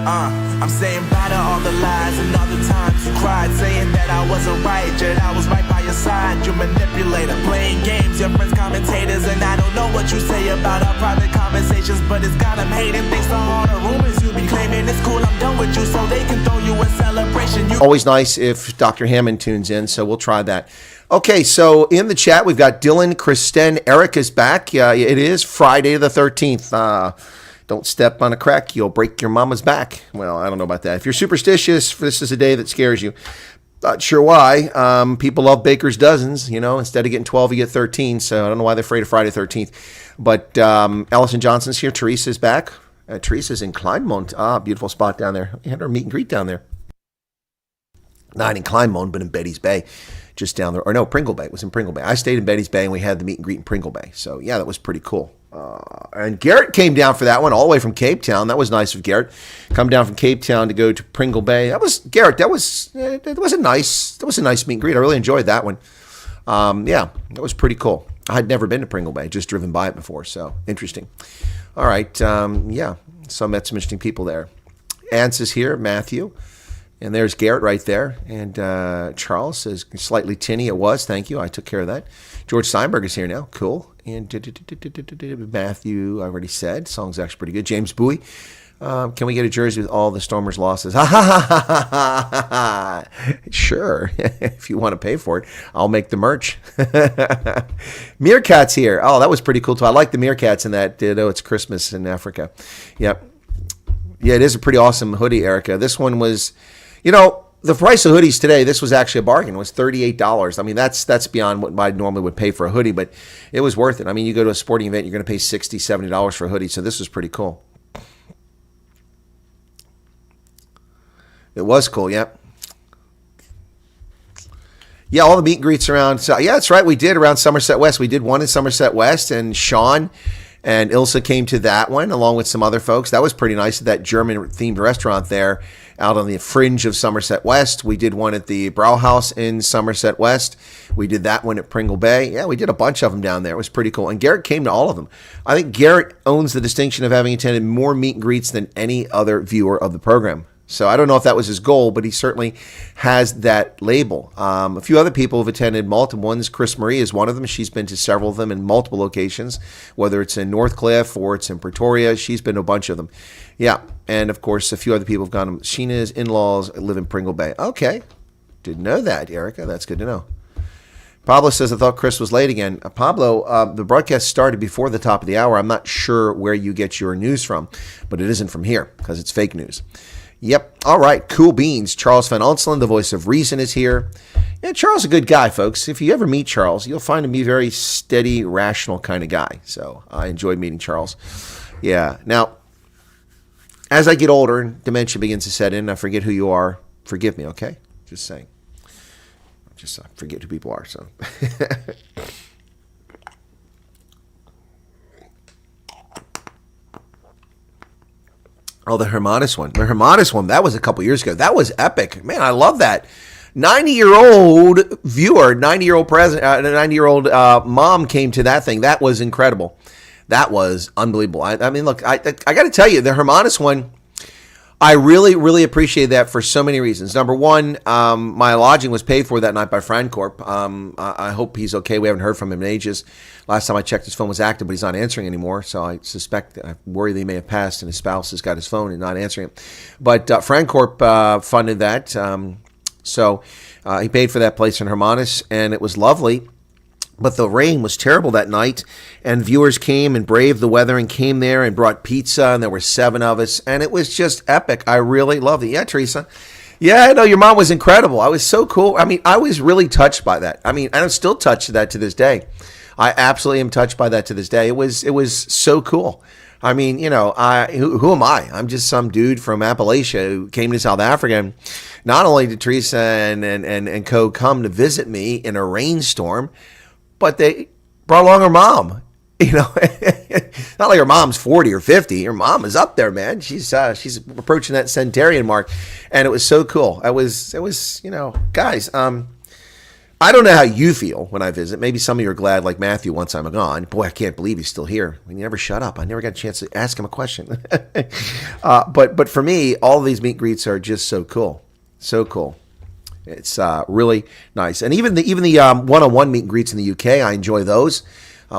I'm saying bye to all the lies and all the times you cried, saying that I wasn't right, yet I was right by your side. You manipulator, playing games, your friends commentators, and I don't know what you say about our private conversations, but it's got them hating. Thanks to all the rumors you be claiming. It's cool, I'm done with you, so they can throw you a celebration. Always nice if Dr. Hammond tunes in, so we'll try that. Okay, so in the chat, we've got Dylan, Kristen, Erica's back. Yeah, it is Friday the 13th. Don't step on a crack, you'll break your mama's back. Well, I don't know about that. If you're superstitious, this is a day that scares you. Not sure why. People love baker's dozens, you know. Instead of getting 12, you get 13. So I don't know why they're afraid of Friday the 13th. But Allison Johnson's here. Teresa's back. Teresa's in Kleinmond. Beautiful spot down there. We had our meet and greet down there. Not in Kleinmond, but in Betty's Bay. Just down there. Or no, Pringle Bay. It was in Pringle Bay. I stayed in Betty's Bay, and we had the meet and greet in Pringle Bay. So, yeah, that was pretty cool. And Garrett came down for that one all the way from Cape Town. That was nice of Garrett. Come down from Cape Town to go to Pringle Bay. That was Garrett. That was a nice meet and greet. I really enjoyed that one. Yeah, that was pretty cool. I had never been to Pringle Bay, just driven by it before. So interesting. All right, yeah. So I met some interesting people there. Ance is here, Matthew, and there's Garrett right there. And Charles says slightly tinny. It was. Thank you. I took care of that. George Steinberg is here now. Cool. And Matthew, I already said. Song's actually pretty good. James Bowie. Can we get a jersey with all the Stormers' losses? Sure. If you want to pay for it, I'll make the merch. Meerkat's here. Oh, that was pretty cool, too. I like the meerkats in that. You know, it's Christmas in Africa. Yep. Yeah, it is a pretty awesome hoodie, Erica. This one was, you know, the price of hoodies today, this was actually a bargain. It was $38. I mean, that's beyond what I normally would pay for a hoodie, but it was worth it. I mean, you go to a sporting event, you're going to pay $60, $70 for a hoodie, so this was pretty cool. It was cool, yep. Yeah, all the meet and greets around. So, yeah, that's right. We did around Somerset West. We did one in Somerset West, and Sean and Ilsa came to that one along with some other folks. That was pretty nice at that German-themed restaurant there out on the fringe of Somerset West. We did one at the Brauhaus in Somerset West. We did that one at Pringle Bay. Yeah, we did a bunch of them down there. It was pretty cool. And Garrett came to all of them. I think Garrett owns the distinction of having attended more meet and greets than any other viewer of the program. So I don't know if that was his goal, but he certainly has that label. A few other people have attended multiple ones. Chris Marie is one of them. She's been to several of them in multiple locations, whether it's in Northcliffe or it's in Pretoria. She's been to a bunch of them. Yeah, and of course, a few other people have gone. Sheena's in-laws live in Pringle Bay. Okay, didn't know that, Erica. That's good to know. Pablo says, I thought Chris was late again. Pablo, the broadcast started before the top of the hour. I'm not sure where you get your news from, but it isn't from here because it's fake news. Yep. All right. Cool beans. Charles Van Onselen, the voice of reason, is here. Yeah, Charles is a good guy, folks. If you ever meet Charles, you'll find him to be a very steady, rational kind of guy. So I enjoyed meeting Charles. Yeah. Now, as I get older and dementia begins to set in, I forget who you are. Forgive me, okay? Just saying. Just forget who people are. So. Oh, the Hermanus one. The Hermanus one, that was a couple years ago. That was epic. Man, I love that. 90-year-old viewer, 90-year-old president, 90-year-old mom came to that thing. That was incredible. That was unbelievable. I mean, look, I got to tell you, the Hermanus one, I really, really appreciate that for so many reasons. Number one, my lodging was paid for that night by Francorp. I hope he's okay. We haven't heard from him in ages. Last time I checked, his phone was active, but he's not answering anymore. So I worry that he may have passed and his spouse has got his phone and not answering it. But Francorp funded that. So he paid for that place in Hermanus, and it was lovely. But the rain was terrible that night, and viewers came and braved the weather and came there and brought pizza, and there were 7 of us, and it was just epic. I really loved it. Yeah, Teresa. Yeah, I know your mom was incredible. I was so cool. I mean, I was really touched by that. I mean, I'm still touched by that to this day. I absolutely am touched by that to this day. It was so cool. I mean, you know, who am I? I'm just some dude from Appalachia who came to South Africa. And not only did Teresa and co come to visit me in a rainstorm, but they brought along her mom. You know, not like her mom's 40 or 50. Her mom is up there, man. She's approaching that centenarian mark, and it was so cool. It was, you know, guys. I don't know how you feel when I visit. Maybe some of you are glad, like Matthew, once I'm gone. Boy, I can't believe he's still here. He never shut up. I never got a chance to ask him a question. But for me, all of these meet and greets are just so cool. So cool. It's really nice. And even the one-on-one meet and greets in the UK, I enjoy those.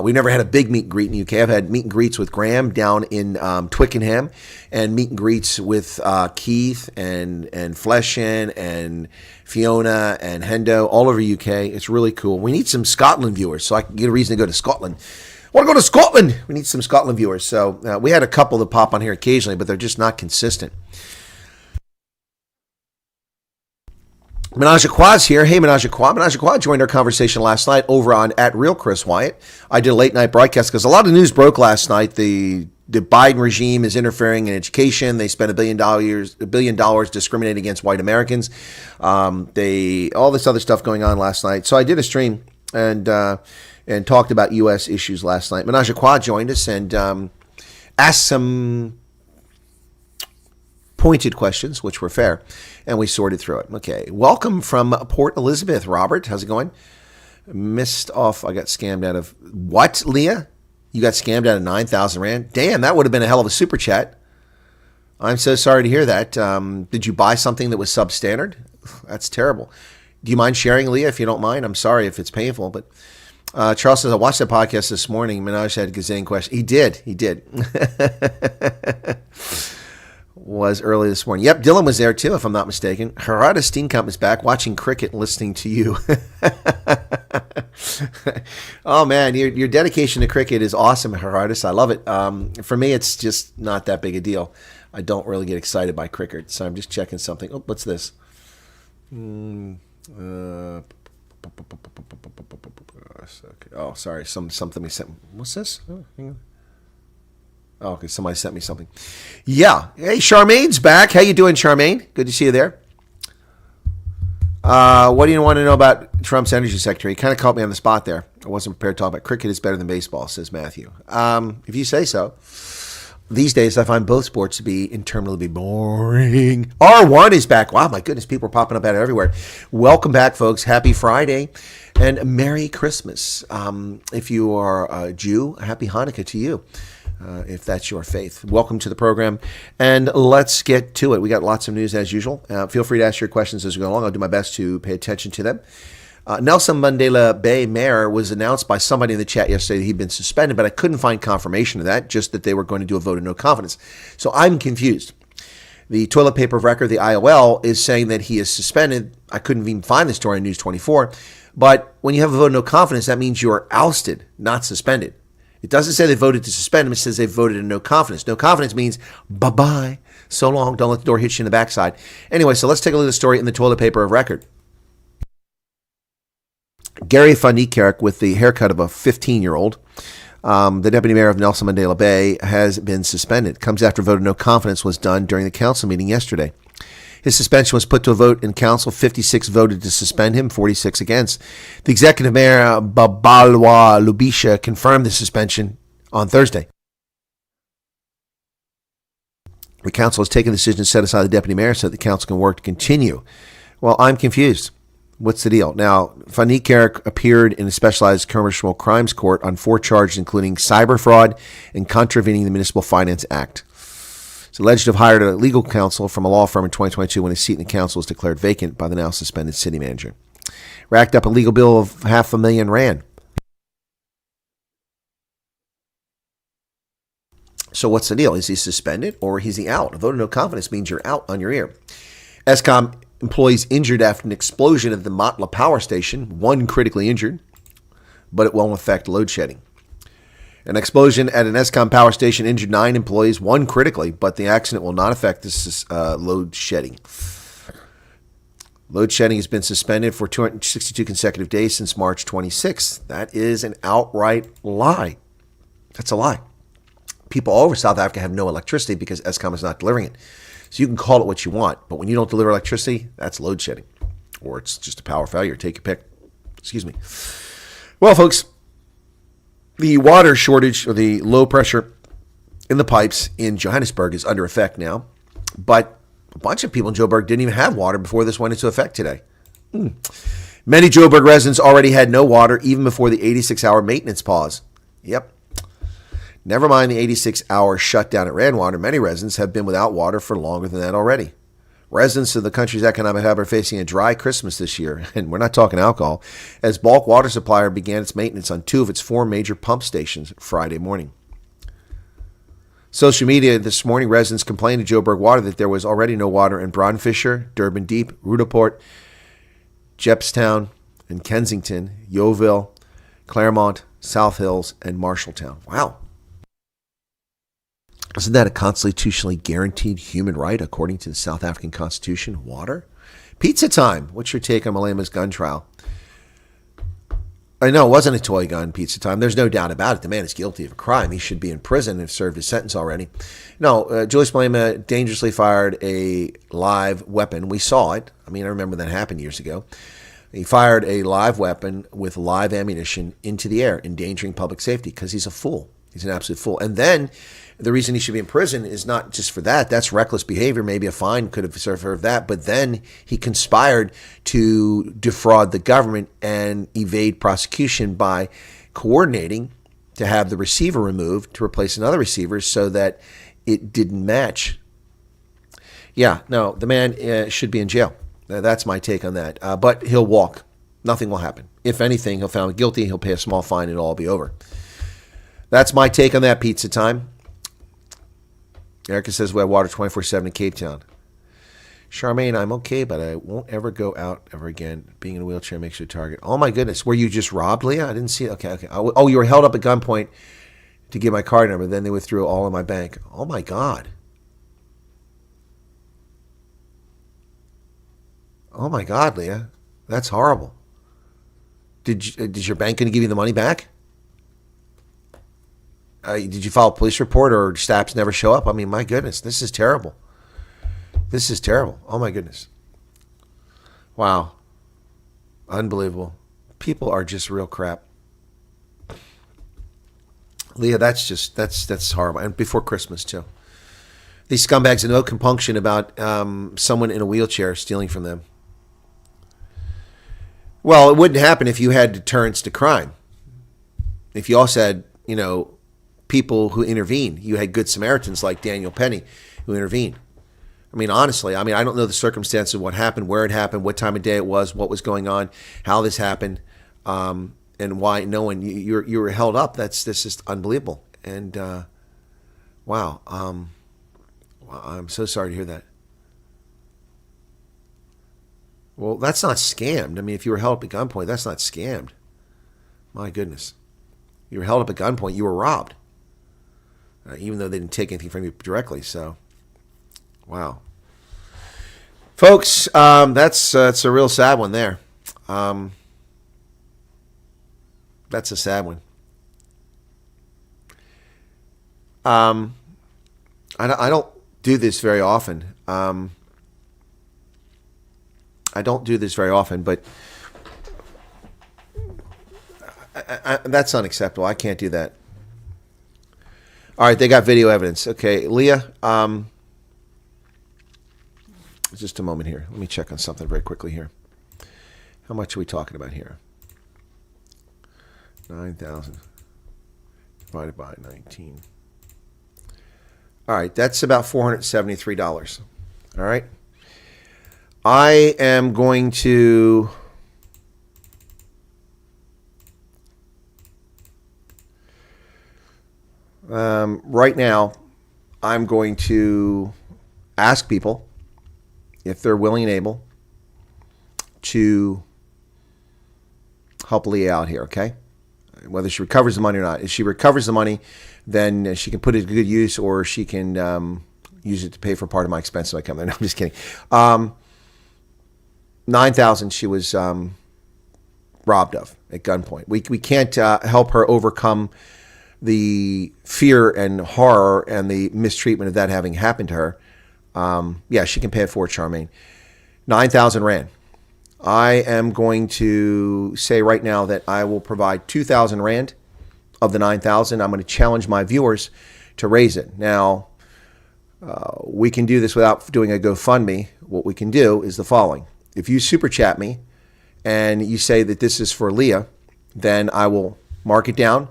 We've never had a big meet and greet in the UK. I've had meet and greets with Graham down in Twickenham, and meet and greets with Keith and Fleshin and Fiona and Hendo all over UK. It's really cool. We need some Scotland viewers so I can get a reason to go to Scotland. I want to go to Scotland. We need some Scotland viewers. So we had a couple that pop on here occasionally, but they're just not consistent. Menage a Quad's here. Hey, Menage a Quad. Menage a Quad joined our conversation last night over on @RealChris Wyatt. I did a late night broadcast because a lot of news broke last night. The Biden regime is interfering in education. They spent $1 billion discriminating against white Americans. All this other stuff going on last night. So I did a stream and talked about U.S. issues last night. Menage a Quad joined us and asked some pointed questions, which were fair, and we sorted through it. Okay, welcome from Port Elizabeth, Robert. How's it going? Missed off. I got scammed out of what, Leah? You got scammed out of 9,000 Rand? Damn, that would have been a hell of a super chat. I'm so sorry to hear that. Did you buy something that was substandard? That's terrible. Do you mind sharing, Leah, if you don't mind? I'm sorry if it's painful, but Charles says, I watched that podcast this morning. Minaj had a gazillion questions. He did. Was early this morning. Yep, Dylan was there too, if I'm not mistaken. Gerardo Steenkamp is back watching cricket and listening to you. Oh man, your dedication to cricket is awesome, Gerardo. I love it. For me, it's just not that big a deal. I don't really get excited by cricket, so I'm just checking something. Oh, what's this? Oh, sorry. Something we sent. What's this? Oh, hang on. Oh, okay, somebody sent me something. Yeah. Hey, Charmaine's back. How you doing, Charmaine? Good to see you there. What do you want to know about Trump's energy secretary? He kind of caught me on the spot there. I wasn't prepared to talk about cricket is better than baseball, says Matthew. If you say so. These days, I find both sports to be interminably boring. R1 is back. Wow, my goodness, people are popping up out of everywhere. Welcome back, folks. Happy Friday and Merry Christmas. If you are a Jew, happy Hanukkah to you. If that's your faith. Welcome to the program, and let's get to it. We got lots of news as usual. Feel free to ask your questions as we go along. I'll do my best to pay attention to them. Nelson Mandela Bay Mayor was announced by somebody in the chat yesterday that he'd been suspended, but I couldn't find confirmation of that, just that they were going to do a vote of no confidence. So I'm confused. The toilet paper of record, the IOL, is saying that he is suspended. I couldn't even find the story on News 24. But when you have a vote of no confidence, that means you are ousted, not suspended. It doesn't say they voted to suspend him. It says they voted in no confidence. No confidence means bye-bye. So long. Don't let the door hit you in the backside. Anyway, so let's take a look at the story in the toilet paper of record. Gary van Niekerk, with the haircut of a 15-year-old, the deputy mayor of Nelson Mandela Bay, has been suspended. Comes after a vote of no confidence was done during the council meeting yesterday. His suspension was put to a vote in council. 56 voted to suspend him, 46 against. The executive mayor, Babalwa Lubisha, confirmed the suspension on Thursday. The council has taken the decision to set aside the deputy mayor so that the council can work to continue. Well, I'm confused. What's the deal? Now, Van Niekerk appeared in a specialized commercial crimes court on 4 charges, including cyber fraud and contravening the Municipal Finance Act. He's alleged to have hired a legal counsel from a law firm in 2022 when his seat in the council was declared vacant by the now suspended city manager. Racked up a legal bill of R500,000. So what's the deal? Is he suspended or is he out? A vote of no confidence means you're out on your ear. ESCOM employees injured after an explosion at the Matla power station. 1 critically injured, but it won't affect load shedding. An explosion at an ESCOM power station injured 9 employees, 1 critically, but the accident will not affect this load shedding. Load shedding has been suspended for 262 consecutive days since March 26th. That is an outright lie. That's a lie. People all over South Africa have no electricity because ESCOM is not delivering it. So you can call it what you want, but when you don't deliver electricity, that's load shedding. Or it's just a power failure. Take your pick. Excuse me. Well, folks, the water shortage or the low pressure in the pipes in Johannesburg is under effect now, but a bunch of people in Joburg didn't even have water before this went into effect today. Many Joburg residents already had no water even before the 86-hour maintenance pause. Yep. Never mind the 86-hour shutdown at Randwater. Many residents have been without water for longer than that already. Residents of the country's economic hub are facing a dry Christmas this year, and we're not talking alcohol, as bulk water supplier began its maintenance on 2 of its 4 major pump stations Friday morning. Social media this morning, residents complained to Joburg Water that there was already no water in Braunfischer, Durban Deep, Rudaport, Jepstown, and Kensington, Yeovil, Claremont, South Hills, and Marshalltown. Wow. Isn't that a constitutionally guaranteed human right according to the South African Constitution? Water? Pizza time. What's your take on Malema's gun trial? I know it wasn't a toy gun, pizza time. There's no doubt about it. The man is guilty of a crime. He should be in prison and served his sentence already. No, Julius Malema dangerously fired a live weapon. We saw it. I mean, I remember that happened years ago. He fired a live weapon with live ammunition into the air, endangering public safety because he's a fool. He's an absolute fool. And then the reason he should be in prison is not just for that. That's reckless behavior. Maybe a fine could have served that. But then he conspired to defraud the government and evade prosecution by coordinating to have the receiver removed to replace another receiver so that it didn't match. Yeah, no, the man should be in jail. That's my take on that. But he'll walk. Nothing will happen. If anything, he'll be found guilty. He'll pay a small fine and it'll all be over. That's my take on that. Pizza time. Erica says we have water 24/7 in Cape Town. Charmaine, I'm okay, but I won't ever go out ever again. Being in a wheelchair makes you a target. Oh, my goodness. Were you just robbed, Leah? I didn't see it. Okay. Oh, you were held up at gunpoint to give my card number. Then they withdrew all in my bank. Oh, my God. Oh, my God, Leah. That's horrible. Did your bank going to give you the money back? Did you file a police report or staffs never show up? I mean, my goodness, this is terrible. This is terrible. Oh, my goodness. Wow. Unbelievable. People are just real crap. Leah, that's horrible. And before Christmas, too. These scumbags have no compunction about someone in a wheelchair stealing from them. Well, it wouldn't happen if you had deterrence to crime. If you also had, people who intervene. You had good Samaritans like Daniel Penny who intervened. I mean, honestly, I don't know the circumstances of what happened, where it happened, what time of day it was, what was going on, how this happened, and why no one, you were held up. This is unbelievable. And, wow. I'm so sorry to hear that. Well, that's not scammed. I mean, if you were held up at gunpoint, that's not scammed. My goodness. You were held up at gunpoint, you were robbed. Even though they didn't take anything from you directly. So, wow. Folks, that's a real sad one there. That's a sad one. I don't do this very often. I don't do this very often, but that's unacceptable. I can't do that. All right, they got video evidence. Okay, Leah, just a moment here. Let me check on something very quickly here. How much are we talking about here? 9,000 divided by 19. All right, that's about $473. All right. I am going to right now, I'm going to ask people if they're willing and able to help Leah out here, okay? Whether she recovers the money or not. If she recovers the money, then she can put it to good use, or she can use it to pay for part of my expenses when I come there. No, I'm just kidding. 9,000 she was robbed of at gunpoint. We can't help her overcome the fear and horror and the mistreatment of that having happened to her. Yeah, she can pay it forward, Charmaine. 9,000 rand. I am going to say right now that I will provide 2,000 rand of the 9,000. I'm going to challenge my viewers to raise it. Now, we can do this without doing a GoFundMe. What we can do is the following. If you super chat me and you say that this is for Leah, then I will mark it down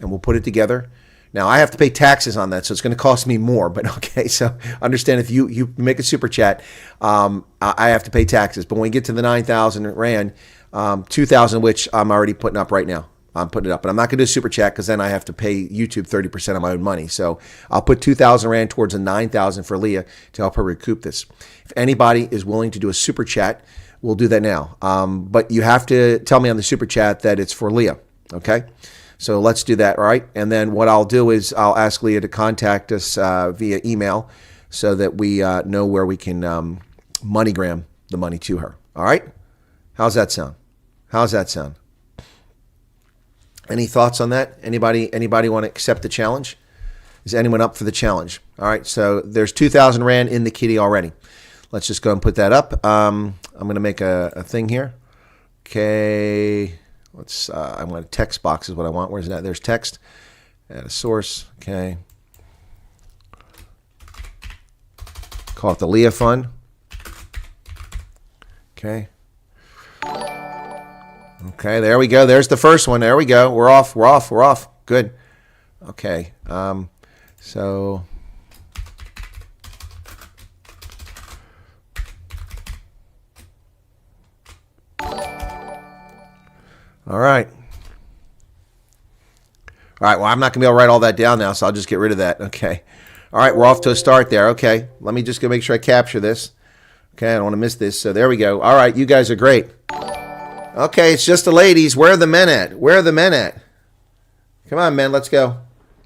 and we'll put it together. Now, I have to pay taxes on that, so it's going to cost me more. But okay, so understand if you make a super chat, I have to pay taxes. But when we get to the 9,000 Rand, 2,000 which I'm already putting up right now. I'm putting it up. But I'm not going to do a super chat because then I have to pay YouTube 30% of my own money. So I'll put 2,000 Rand towards the 9,000 for Leah to help her recoup this. If anybody is willing to do a super chat, we'll do that now. But you have to tell me on the super chat that it's for Leah, okay? So let's do that, all right? And then what I'll do is I'll ask Leah to contact us via email so that we know where we can MoneyGram the money to her, all right? How's that sound? How's that sound? Any thoughts on that? Anybody want to accept the challenge? Is anyone up for the challenge? All right, so there's 2,000 Rand in the kitty already. Let's just go and put that up. I'm going to make a thing here. Okay. I want a text box is what I want. Where's that? There's text. Add a source. Okay. Call it the Leah Fund. Okay. Okay, there we go. There's the first one. There we go. We're off. Good. Okay. So all right. Well, I'm not going to be able to write all that down now, so I'll just get rid of that. Okay. All right, we're off to a start there. Okay. Let me just go make sure I capture this. Okay, I don't want to miss this. So there we go. All right, you guys are great. Okay, it's just the ladies. Where are the men at? Where are the men at? Come on, men. Let's go.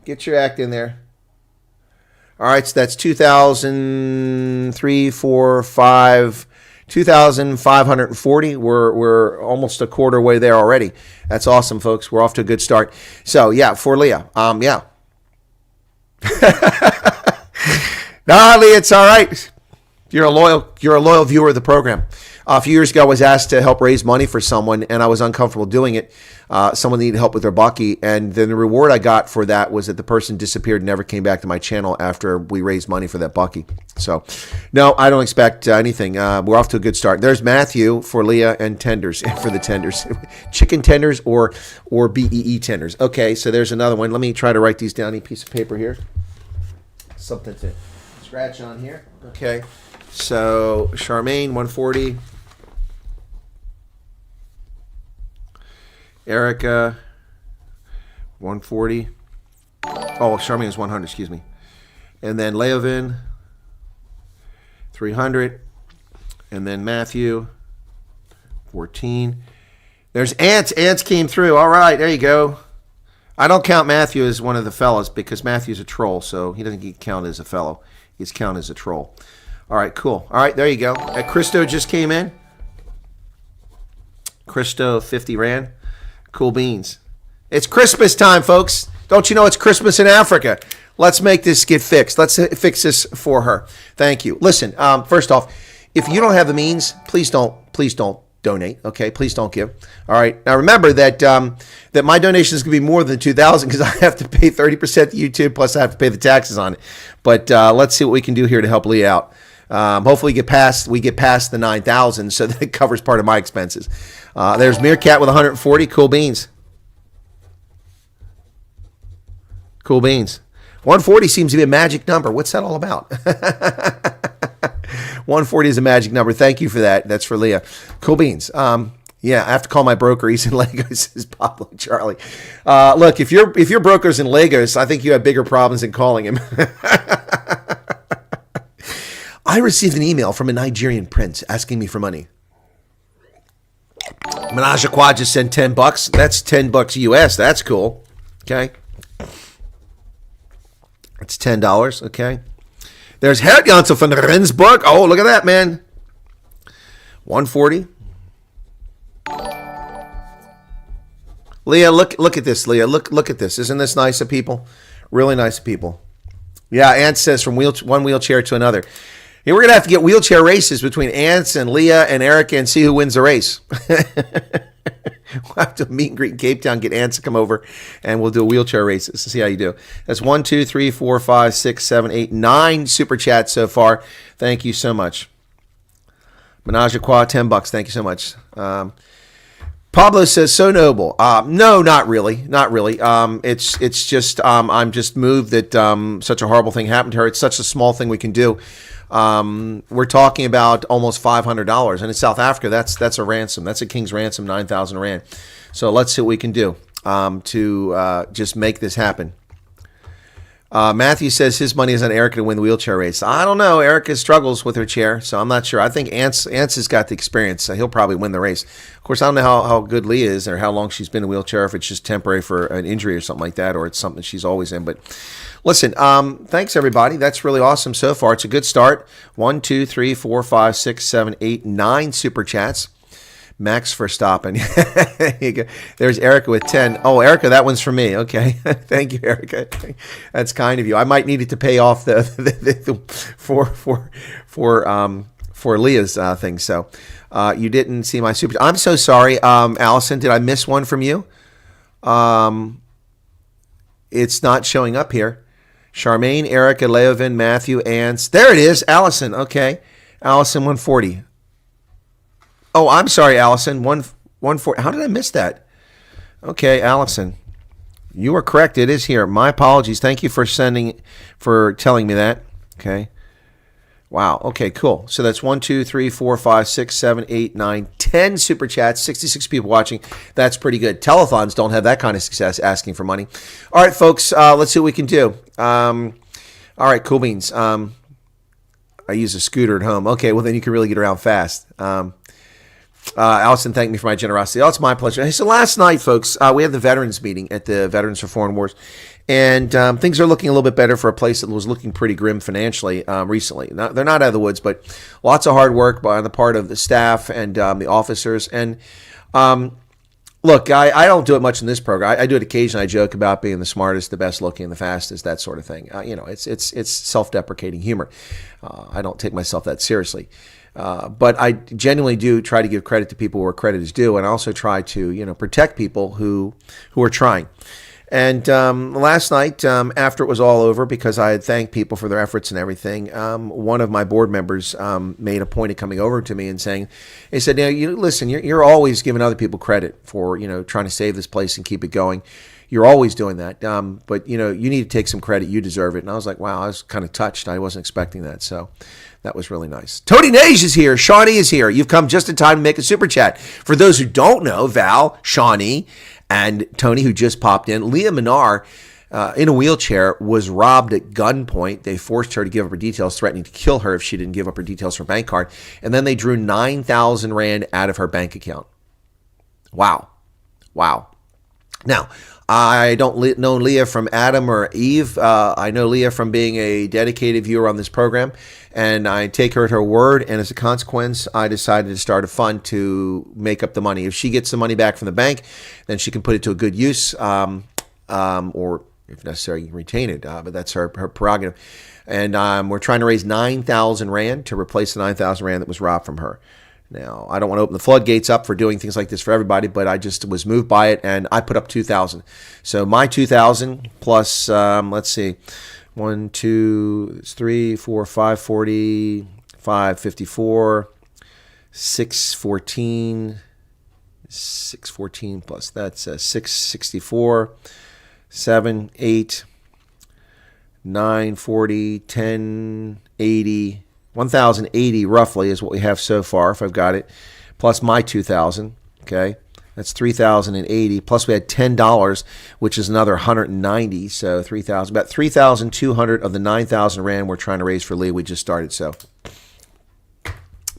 Get your act in there. All right, so that's 2,540. We're almost a quarter way there already. That's awesome, folks. We're off to a good start. So yeah, for Leah. Yeah. No, Leah, it's all right. You're a loyal viewer of the program. A few years ago, I was asked to help raise money for someone, and I was uncomfortable doing it. Someone needed help with their bucky, and then the reward I got for that was that the person disappeared and never came back to my channel after we raised money for that bucky. So, no, I don't expect anything. We're off to a good start. There's Matthew for Leah and tenders, for the tenders. Chicken tenders or BEE tenders. Okay, so there's another one. Let me try to write these down on a piece of paper here. Something to scratch on here. Okay, so Charmaine, 140. Erica, 140. Oh, Charmaine is 100, excuse me. And then Leovin, 300. And then Matthew, 14. There's Ants. Ants came through. All right, there you go. I don't count Matthew as one of the fellas because Matthew's a troll, so he doesn't get counted as a fellow. He's counted as a troll. All right, cool. All right, there you go. Christo just came in. Christo, 50 Rand. Cool beans. It's Christmas time, folks. Don't you know it's Christmas in Africa? Let's make this get fixed. Let's fix this for her. Thank you. Listen, first off, if you don't have the means, please don't donate. Okay, please don't give. All right. Now remember that that my donation is going to be more than 2,000 because I have to pay 30% to YouTube plus I have to pay the taxes on it. But let's see what we can do here to help Leah out. Hopefully we get past the 9,000 so that it covers part of my expenses. There's Meerkat with 140. Cool beans. Cool beans. 140 seems to be a magic number. What's that all about? 140 is a magic number. Thank you for that. That's for Leah. Cool beans. Yeah, I have to call my broker. He's in Lagos. Says Pablo Charlie. Look, if your broker's in Lagos, I think you have bigger problems than calling him. I received an email from a Nigerian prince asking me for money. Menage a Quad just sent $10. That's $10 US. That's cool. Okay. It's $10. Okay. There's Herrgans from Rendsburg. Oh, look at that, man. 140. Leah, look at this, Leah. Look at this. Isn't this nice of people? Really nice of people. Yeah, Ant says from one wheelchair to another. Hey, we're going to have to get wheelchair races between Ants and Leah and Erica and see who wins the race. We'll have to meet and greet in Cape Town, get Ants to come over, and we'll do wheelchair races to see how you do. That's 1, 2, 3, 4, 5, 6, 7, 8, 9 super chats so far. Thank you so much. Menage a Trois, $10. Thank you so much. Pablo says, so noble. No, not really. Not really. It's just, I'm just moved that such a horrible thing happened to her. It's such a small thing we can do. We're talking about almost $500. And in South Africa, that's a ransom. That's a king's ransom, 9,000 Rand. So let's see what we can do to just make this happen. Matthew says his money is on Erica to win the wheelchair race. I don't know. Erica struggles with her chair, so I'm not sure. I think Ants has got the experience, so he'll probably win the race. Of course, I don't know how good Leah is or how long she's been in a wheelchair, if it's just temporary for an injury or something like that, or it's something she's always in. But listen, thanks, everybody. That's really awesome so far. It's a good start. 1, 2, 3, 4, 5, 6, 7, 8, 9 super chats. Max Verstappen. There's Erica with 10. Oh, Erica, that one's for me. Okay. Thank you, Erica. That's kind of you. I might need it to pay off for Leah's thing. So you didn't see my super. I'm so sorry, Allison. Did I miss one from you? It's not showing up here. Charmaine, Erica, Leovin, Matthew, Ants. There it is. Allison. Okay. Allison 140. Oh, I'm sorry, Allison. 140. How did I miss that? Okay, Allison, you are correct. It is here. My apologies. Thank you for telling me that. Okay. Wow. Okay, cool. So that's 1, 2, 3, 4, 5, 6, 7, 8, 9, 10 super chats, 66 people watching. That's pretty good. Telethons don't have that kind of success asking for money. All right, folks, let's see what we can do. All right, cool beans. I use a scooter at home. Okay, well, then you can really get around fast. Allison thanked me for my generosity. Oh, it's my pleasure. Hey, so last night, folks, we had the veterans meeting at the Veterans for Foreign Wars, and things are looking a little bit better for a place that was looking pretty grim financially recently. They're not out of the woods, but lots of hard work on the part of the staff and the officers. And look, I don't do it much in this program. I do it occasionally. I joke about being the smartest, the best looking, the fastest, that sort of thing. It's self-deprecating humor. I don't take myself that seriously. But I genuinely do try to give credit to people where credit is due, and I also try to, protect people who are trying. And last night, after it was all over, because I had thanked people for their efforts and everything, one of my board members made a point of coming over to me and saying, he said, listen, you're always giving other people credit for, trying to save this place and keep it going. You're always doing that. But, you need to take some credit. You deserve it. And I was like, wow, I was kind of touched. I wasn't expecting that. So that was really nice. Tony Nage is here. Shawnee is here. You've come just in time to make a super chat. For those who don't know, Val, Shawnee, and Tony, who just popped in, Leah Minar, in a wheelchair, was robbed at gunpoint. They forced her to give up her details, threatening to kill her if she didn't give up her details for her bank card. And then they drew 9,000 Rand out of her bank account. Wow. Now, I don't know Leah from Adam or Eve. I know Leah from being a dedicated viewer on this program, and I take her at her word, and as a consequence, I decided to start a fund to make up the money. If she gets the money back from the bank, then she can put it to a good use, or if necessary, retain it, but that's her prerogative. And we're trying to raise 9,000 Rand to replace the 9,000 Rand that was robbed from her. Now, I don't want to open the floodgates up for doing things like this for everybody, but I just was moved by it, and I put up 2,000. So my 2,000 plus, let's see, 1, 2, 3, 4, 5, 40, 5, 54, 6, 14, 6, 14 plus, that's 6, 64, 7, 8, 9, 40, 10, 80, 1,080 roughly is what we have so far, if I've got it, plus my 2,000, okay? That's 3,080, plus we had $10, which is another 190, so 3,000. About 3,200 of the 9,000 Rand we're trying to raise for Lee. We just started, so.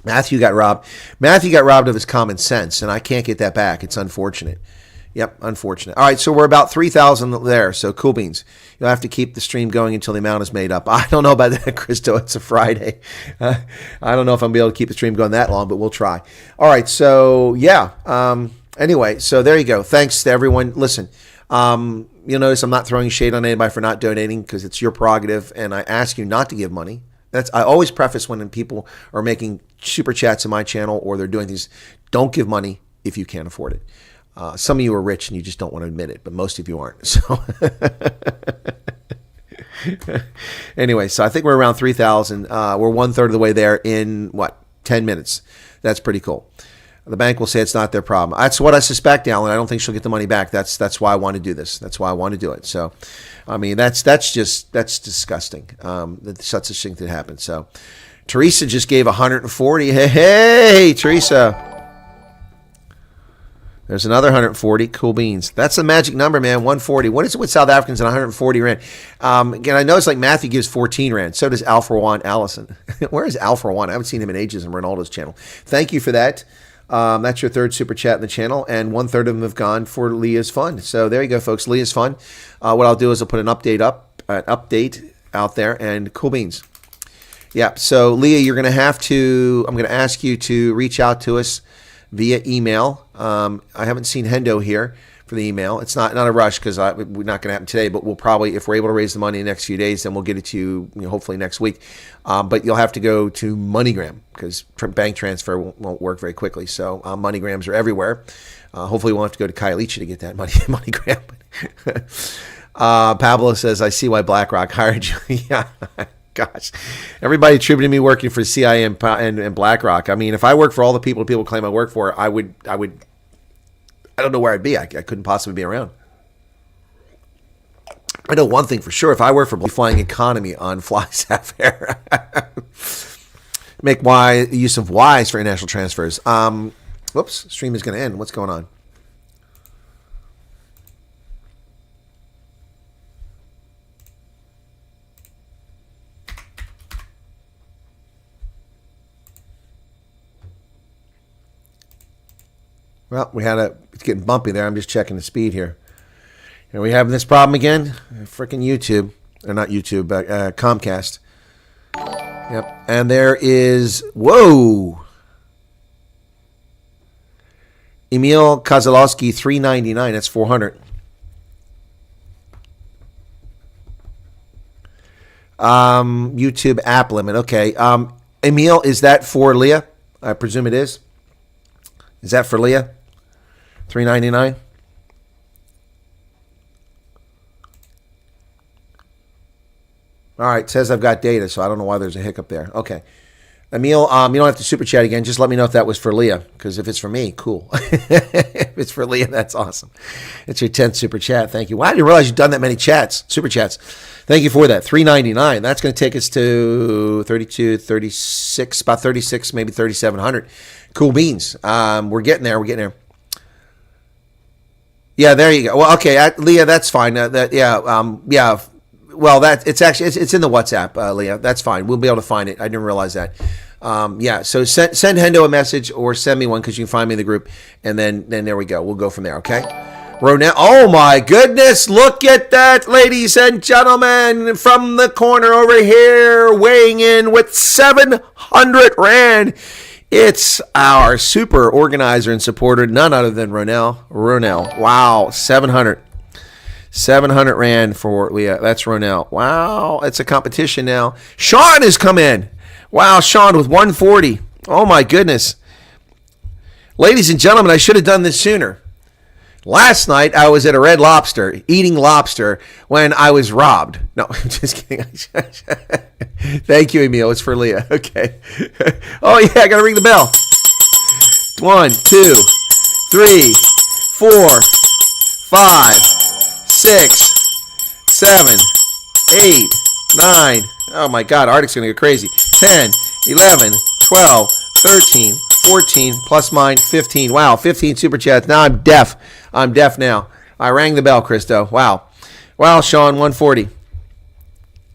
Matthew got robbed. Matthew got robbed of his common sense, and I can't get that back. It's unfortunate. Yep, unfortunate. All right, so we're about 3,000 there, so cool beans. You'll have to keep the stream going until the amount is made up. I don't know about that, Christo. It's a Friday. I don't know if I'm going to be able to keep the stream going that long, but we'll try. All right, so yeah. Anyway, so there you go. Thanks to everyone. Listen, you'll notice I'm not throwing shade on anybody for not donating because it's your prerogative, and I ask you not to give money. I always preface when people are making super chats in my channel or they're doing things, don't give money if you can't afford it. Some of you are rich and you just don't want to admit it, but most of you aren't. So anyway, so I think we're around 3,000. We're 1/3 of the way there in 10 minutes. That's pretty cool. The bank will say it's not their problem. That's what I suspect, Alan. I don't think she'll get the money back. That's why I want to do this. That's why I want to do it. So, I mean, that's disgusting. That such a thing that happened. So, Teresa just gave 140. Hey, Teresa. There's another 140. Cool beans. That's the magic number, man. 140. What is it with South Africans and 140 rand? Again, I know it's like Matthew gives 14 rand. So does Alpha One Allison. Where is Alpha One? I haven't seen him in ages on Ronaldo's channel. Thank you for that. That's your third super chat in the channel, and 1/3 of them have gone for Leah's Fund. So there you go, folks. Leah's Fund. What I'll do is I'll put an update out there, and cool beans. Yeah. So Leah, you're going to have to. I'm going to ask you to reach out to us via email. I haven't seen Hendo here for the email. It's not a rush because we're not going to happen today, but we'll probably, if we're able to raise the money in the next few days, then we'll get it to you, hopefully next week. But you'll have to go to MoneyGram because bank transfer won't work very quickly. So MoneyGrams are everywhere. Hopefully we won't have to go to Kylie to get that MoneyGram. Pablo says, I see why BlackRock hired you. Yeah. Gosh, everybody attributed me working for CIA and BlackRock. I mean, if I worked for all the people claim I work for, I don't know where I'd be. I couldn't possibly be around. I know one thing for sure. If I worked for Flying Economy on FlySafair, make use of Wise for international transfers. Whoops, stream is going to end. What's going on? Well, it's getting bumpy there. I'm just checking the speed here. Are we having this problem again? Freaking YouTube. Or not YouTube, but Comcast. Yep. And there is, whoa. Emil Kozlowski, $3.99. That's 400. YouTube app limit. Okay. Emil, is that for Leah? I presume it is. Is that for Leah? $3.99. All right, it says I've got data, so I don't know why there's a hiccup there. Okay. Emil, you don't have to super chat again. Just let me know if that was for Leah, because if it's for me, cool. If it's for Leah, that's awesome. It's your 10th super chat. Thank you. Wow, I didn't realize you've done that many super chats. Thank you for that. $3.99. That's going to take us to 32, 36, about 36, maybe 3,700. Cool beans. We're getting there. Yeah, there you go. Well, okay, Leah, that's fine. Yeah. Well, it's in the WhatsApp, Leah. That's fine. We'll be able to find it. I didn't realize that. Yeah. So send Hendo a message or send me one because you can find me in the group, and then there we go. We'll go from there. Okay. Ronell. Oh my goodness! Look at that, ladies and gentlemen, from the corner over here, weighing in with 700 rand. It's our super organizer and supporter, none other than Ronell. Wow, 700 rand for Leah. That's Ronell. Wow, it's a competition now. Sean has come in. Wow, Sean with 140. Oh my goodness. Ladies and gentlemen, I should have done this sooner. Last night, I was at a Red Lobster, eating lobster, when I was robbed. No, I'm just kidding. Thank you, Emil. It's for Leah. Okay. Oh, yeah, I got to ring the bell. 1, 2, 3, 4, 5, 6, 7, 8, 9. Oh, my God. Arctic's going to go crazy. 10, 11, 12, 13, 14, plus mine, 15. Wow, 15 super chats. Now I'm deaf. I'm deaf now. I rang the bell, Christo. Wow. Wow, Sean, 140.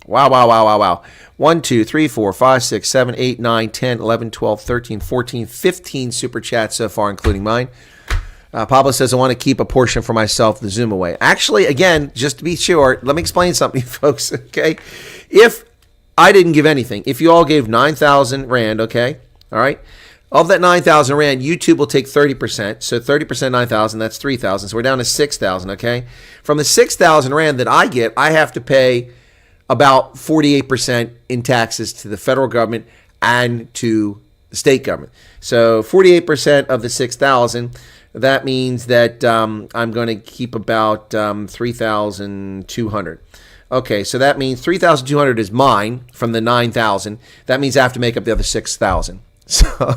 Wow. 1, 2, 3, 4, 5, 6, 7, 8, 9, 10, 11, 12, 13, 14, 15 super chats so far, including mine. Pablo says, I want to keep a portion for myself, the Zoom away. Actually, again, just to be sure, let me explain something, folks, okay? If I didn't give anything, if you all gave 9,000 rand, okay, all right, of that 9,000 rand, YouTube will take 30%. So 30% 9,000, that's 3,000. So we're down to 6,000, okay? From the 6,000 rand that I get, I have to pay about 48% in taxes to the federal government and to the state government. So 48% of the 6,000, that means that I'm going to keep about 3,200. Okay, so that means 3,200 is mine from the 9,000. That means I have to make up the other 6,000. So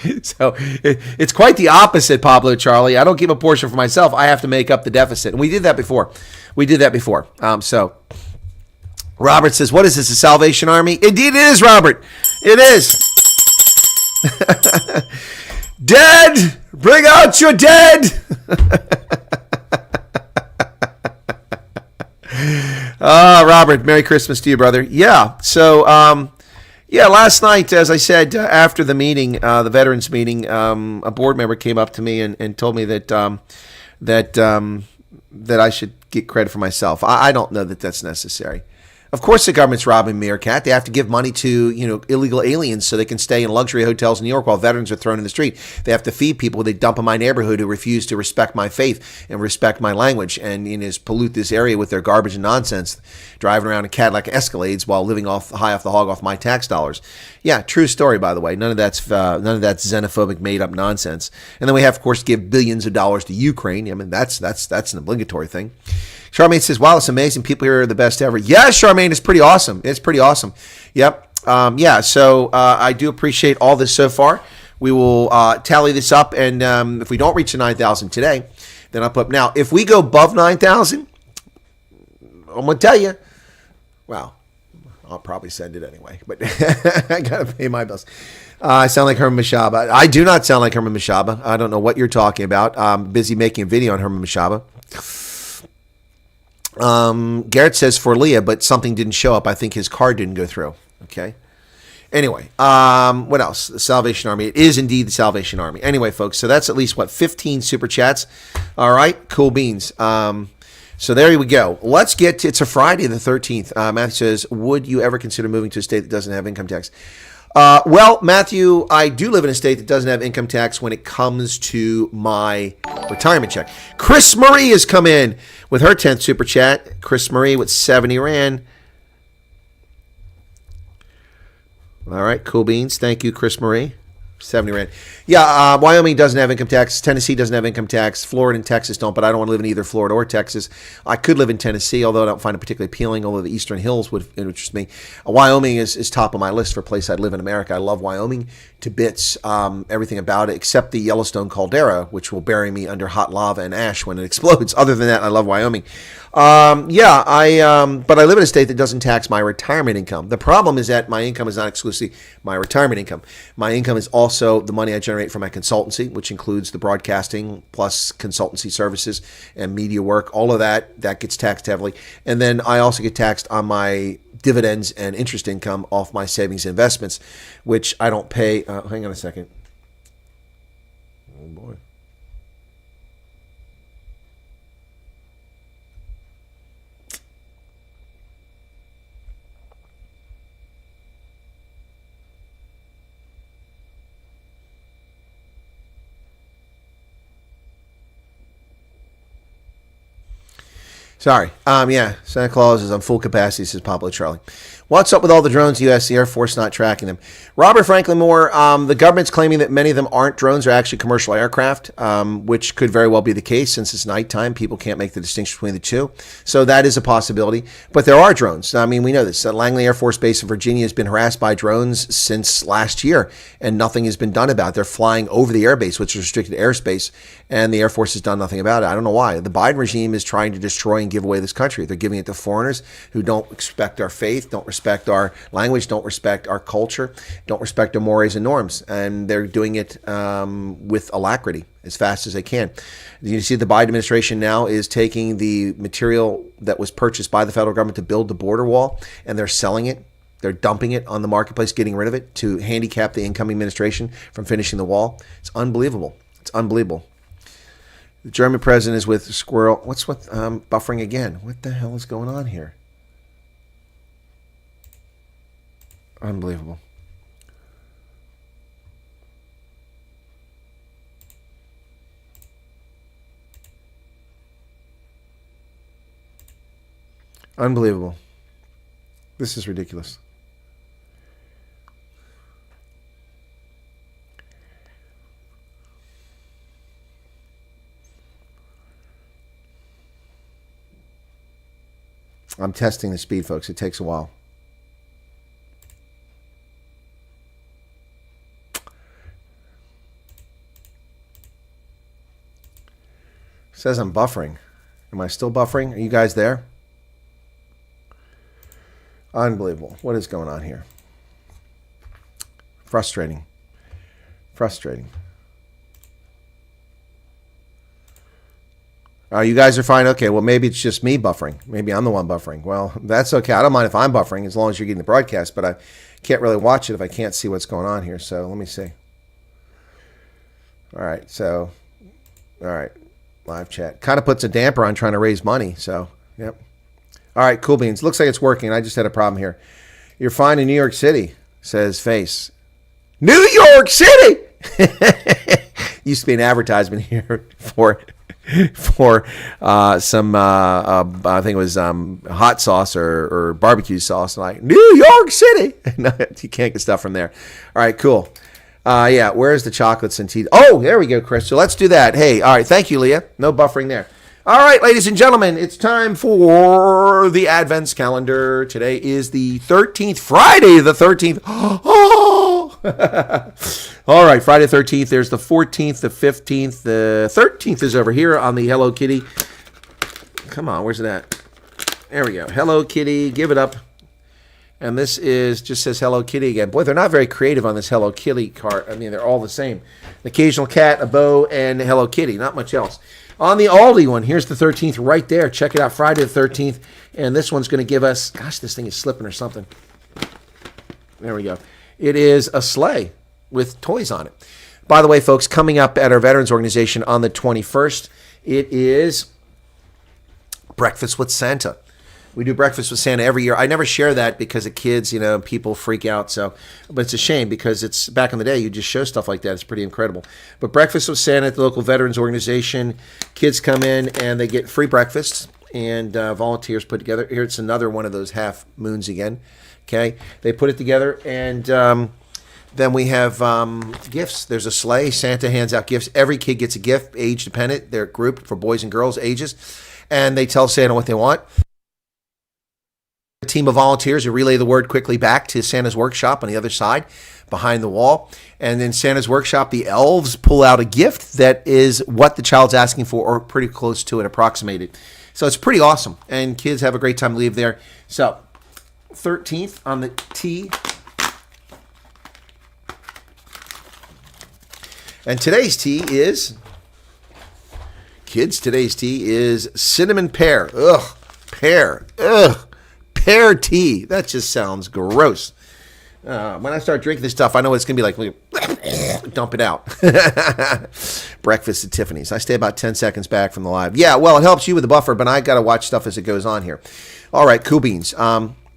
it's quite the opposite, Pablo Charlie. I don't keep a portion for myself. I have to make up the deficit. And we did that before. So Robert says, what is this, a Salvation Army? Indeed it is, Robert. It is. Dead! Bring out your dead! Robert, Merry Christmas to you, brother. Yeah, so, last night, as I said, after the meeting, the veterans meeting, a board member came up to me and told me that I should get credit for myself. I don't know that that's necessary. Of course, the government's robbing Meerkat. They have to give money to illegal aliens so they can stay in luxury hotels in New York while veterans are thrown in the street. They have to feed people they dump in my neighborhood who refuse to respect my faith and respect my language and pollute this area with their garbage and nonsense, driving around in Cadillac Escalades while living high off the hog off my tax dollars. Yeah, true story, by the way. None of that's xenophobic made up nonsense. And then we have, of course, to give billions of dollars to Ukraine. I mean, that's an obligatory thing. Charmaine says, wow, it's amazing. People here are the best ever. Yeah, Charmaine, it's pretty awesome. It's pretty awesome. Yep. So I do appreciate all this so far. We will tally this up, and if we don't reach the 9,000 today, then I'll put up. Now, if we go above 9,000, I'm going to tell you, well, I'll probably send it anyway, but I got to pay my bills. I sound like Herman Mashaba. I do not sound like Herman Mashaba. I don't know what you're talking about. I'm busy making a video on Herman Mashaba. Garrett says for Leah, but something didn't show up. I think his card didn't go through. Okay. Anyway, what else? The Salvation Army. It is indeed the Salvation Army. Anyway, folks, so that's at least, 15 super chats. All right, cool beans. So there we go. Let's get to, it's a Friday the 13th. Matthew says, would you ever consider moving to a state that doesn't have income tax? Well, Matthew, I do live in a state that doesn't have income tax when it comes to my retirement check. Chris Marie has come in with her 10th super chat. Chris Marie with 70 Rand. All right, cool beans. Thank you, Chris Marie. 70 Rand. Yeah, Wyoming doesn't have income tax. Tennessee doesn't have income tax. Florida and Texas don't, but I don't want to live in either Florida or Texas. I could live in Tennessee, although I don't find it particularly appealing, although the Eastern Hills would interest me. Wyoming is top of my list for a place I'd live in America. I love Wyoming to bits, everything about it, except the Yellowstone caldera, which will bury me under hot lava and ash when it explodes. Other than that, I love Wyoming. But I live in a state that doesn't tax my retirement income. The problem is that my income is not exclusively my retirement income. My income is also the money I generate from my consultancy, which includes the broadcasting plus consultancy services and media work. All of that gets taxed heavily. And then I also get taxed on my dividends and interest income off my savings and investments, which I don't pay. Hang on a second. Oh, boy. Sorry. Santa Claus is on full capacity, says Pablo Charlie. What's up with all the drones, U.S. Air Force not tracking them? Robert Franklin Moore, the government's claiming that many of them aren't drones, are actually commercial aircraft, which could very well be the case since it's nighttime. People can't make the distinction between the two. So that is a possibility. But there are drones. I mean, we know this. Langley Air Force Base in Virginia has been harassed by drones since last year, and nothing has been done about it. They're flying over the airbase, which is restricted airspace, and the Air Force has done nothing about it. I don't know why. The Biden regime is trying to destroy and give away this country. They're giving it to foreigners who don't respect our faith, don't respect our language, don't respect our culture, don't respect our mores and norms, and they're doing it with alacrity as fast as they can. You see the Biden administration now is taking the material that was purchased by the federal government to build the border wall, and they're selling it. They're dumping it on the marketplace, getting rid of it to handicap the incoming administration from finishing the wall. It's unbelievable. It's unbelievable. The German president is with squirrel. What's with buffering again? What the hell is going on here? Unbelievable. Unbelievable. This is ridiculous. I'm testing the speed, folks. It takes a while. says I'm buffering. Am I still buffering? Are you guys there? Unbelievable. What is going on here? Frustrating. Frustrating. You guys are fine? Okay, well, maybe it's just me buffering. Maybe I'm the one buffering. Well, that's okay. I don't mind if I'm buffering as long as you're getting the broadcast, but I can't really watch it if I can't see what's going on here. So let me see. All right, so, all right, live chat. Kind of puts a damper on trying to raise money, so, yep. All right, cool beans. Looks like it's working. I just had a problem here. You're fine in New York City, says Face. New York City! Used to be an advertisement here for some, I think it was hot sauce or barbecue sauce. Like, New York City! No, you can't get stuff from there. All right, cool. Yeah, where's the chocolates and tea? Oh, there we go, Chris. So let's do that. Hey, all right, thank you, Leah. No buffering there. All right, ladies and gentlemen, it's time for the Advents calendar. Today is the 13th, Friday the 13th. Oh! All right, Friday the 13th. There's the 14th, the 15th. The 13th is over here on the Hello Kitty. Come on, where's it at? There we go. Hello Kitty, give it up. And this is just says Hello Kitty again. Boy, they're not very creative on this Hello Kitty card. I mean, they're all the same. An occasional cat, a bow, and Hello Kitty. Not much else. On the Aldi one, here's the 13th right there. Check it out, Friday the 13th. And this one's going to give us, gosh, this thing is slipping or something. There we go. It is a sleigh with toys on it. By the way, folks, coming up at our Veterans Organization on the 21st, it is Breakfast with Santa. We do Breakfast with Santa every year. I never share that because of kids, people freak out. So, but it's a shame because it's back in the day, you just show stuff like that. It's pretty incredible. But Breakfast with Santa at the local Veterans Organization, kids come in and they get free breakfast and volunteers put together. Here it's another one of those half moons again. Okay, they put it together and then we have gifts. There's a sleigh. Santa hands out gifts. Every kid gets a gift, age dependent. They're grouped for boys and girls ages, and they tell Santa what they want. A team of volunteers who relay the word quickly back to Santa's workshop on the other side behind the wall. And then Santa's workshop, the elves pull out a gift that is what the child's asking for or pretty close to it, approximated. So it's pretty awesome. And kids have a great time to leave there. So 13th on the T. And today's tea is, kids, today's tea is cinnamon pear. Ugh, pear. Ugh. Pear tea. That just sounds gross. When I start drinking this stuff, I know what it's going to be like. Dump it out. Breakfast at Tiffany's. I stay about 10 seconds back from the live. Yeah, well, it helps you with the buffer, but I got to watch stuff as it goes on here. All right, cool beans.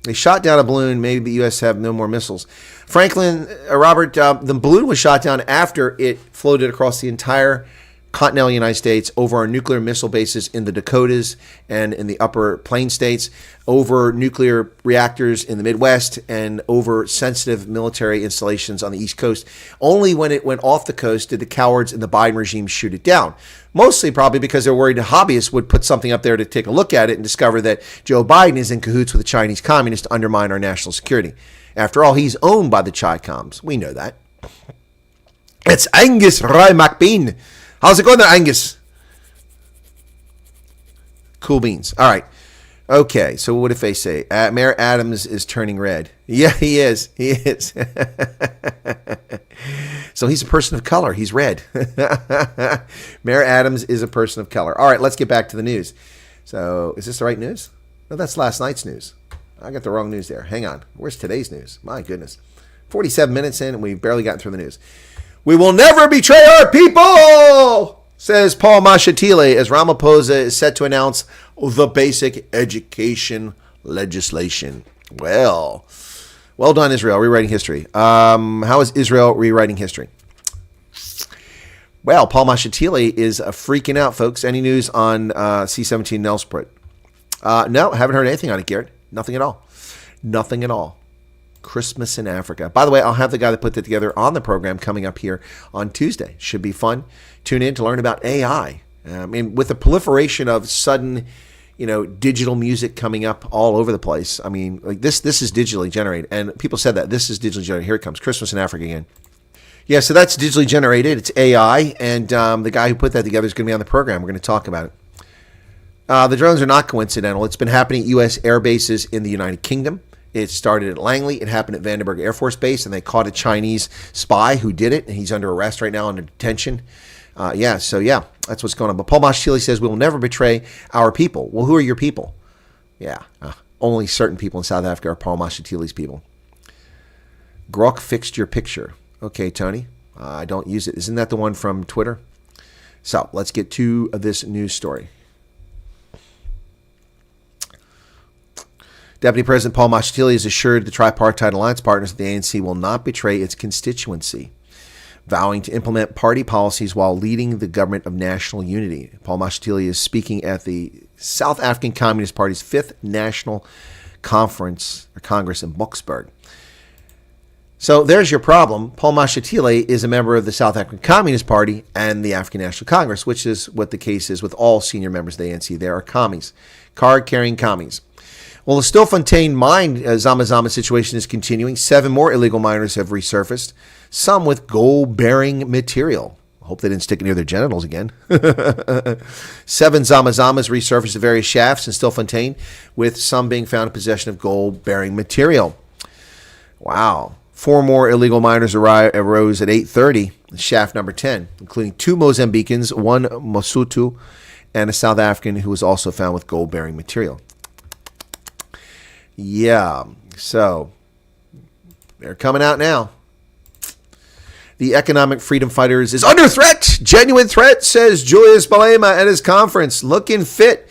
They shot down a balloon. Maybe the U.S. have no more missiles. Franklin, Robert, the balloon was shot down after it floated across the entire continental United States, over our nuclear missile bases in the Dakotas and in the upper plain states, over nuclear reactors in the Midwest, and over sensitive military installations on the East Coast. Only when it went off the coast did the cowards in the Biden regime shoot it down. Mostly probably because they're worried hobbyists would put something up there to take a look at it and discover that Joe Biden is in cahoots with the Chinese communists to undermine our national security. After all, he's owned by the Chi-Coms. We know that. It's Angus Roy McBean. How's it going there, Angus? Cool beans. All right. Okay, so what if they say? Mayor Adams is turning red. Yeah, he is. He is. So he's a person of color. He's red. Mayor Adams is a person of color. All right, let's get back to the news. So is this the right news? No, that's last night's news. I got the wrong news there. Hang on. Where's today's news? My goodness. 47 minutes in, and we've barely gotten through the news. We will never betray our people, says Paul Mashatile, as Ramaphosa is set to announce the basic education legislation. Well done, Israel, rewriting history. How is Israel rewriting history? Well, Paul Mashatile is freaking out, folks. Any news on C-17 Nelspruit? No, haven't heard anything on it, Garrett. Nothing at all. Nothing at all. Christmas in Africa. By the way, I'll have the guy that put that together on the program coming up here on Tuesday. Should be fun. Tune in to learn about AI. I mean, with the proliferation of sudden, digital music coming up all over the place. I mean, like this is digitally generated. And people said that this is digitally generated. Here it comes. Christmas in Africa again. Yeah, so that's digitally generated. It's AI, and the guy who put that together is going to be on the program. We're going to talk about it. The drones are not coincidental. It's been happening at U.S. air bases in the United Kingdom. It started at Langley. It happened at Vandenberg Air Force Base, and they caught a Chinese spy who did it, and he's under arrest right now, under detention. That's what's going on. But Paul Mashatile says, we will never betray our people. Well, who are your people? Yeah, only certain people in South Africa are Paul Mashatile's people. Grok fixed your picture. Okay, Tony. I don't use it. Isn't that the one from Twitter? So let's get to this news story. Deputy President Paul Mashatile has assured the tripartite alliance partners that the ANC will not betray its constituency, vowing to implement party policies while leading the government of national unity. Paul Mashatile is speaking at the South African Communist Party's 5th National Congress in Boksburg. So there's your problem. Paul Mashatile is a member of the South African Communist Party and the African National Congress, which is what the case is with all senior members of the ANC. They are commies, card-carrying commies. Well, the Stilfontein mine Zama situation is continuing. 7 more illegal miners have resurfaced, some with gold-bearing material. I hope they didn't stick it near their genitals again. 7 Zamazamas resurfaced at various shafts in Stilfontein, with some being found in possession of gold-bearing material. Wow. 4 more illegal miners arose at 8:30, shaft number 10, including 2 Mozambicans, 1 Mosotho, and a South African who was also found with gold-bearing material. Yeah, so they're coming out now. The economic freedom fighters is under threat. Genuine threat, says Julius Malema at his conference. Looking fit.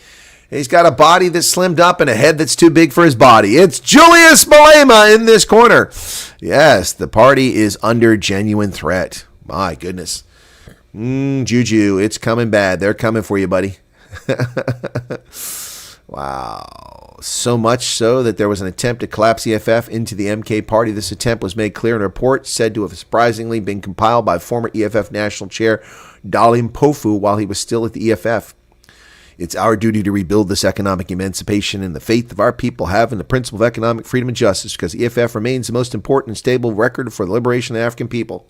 He's got a body that's slimmed up and a head that's too big for his body. It's Julius Malema in this corner. Yes, the party is under genuine threat. My goodness. Juju, it's coming bad. They're coming for you, buddy. Wow. So much so that there was an attempt to collapse EFF into the MK party. This attempt was made clear in a report said to have surprisingly been compiled by former EFF National Chair Dalim Pofu while he was still at the EFF. It's our duty to rebuild this economic emancipation and the faith of our people have in the principle of economic freedom and justice, because EFF remains the most important and stable record for the liberation of the African people.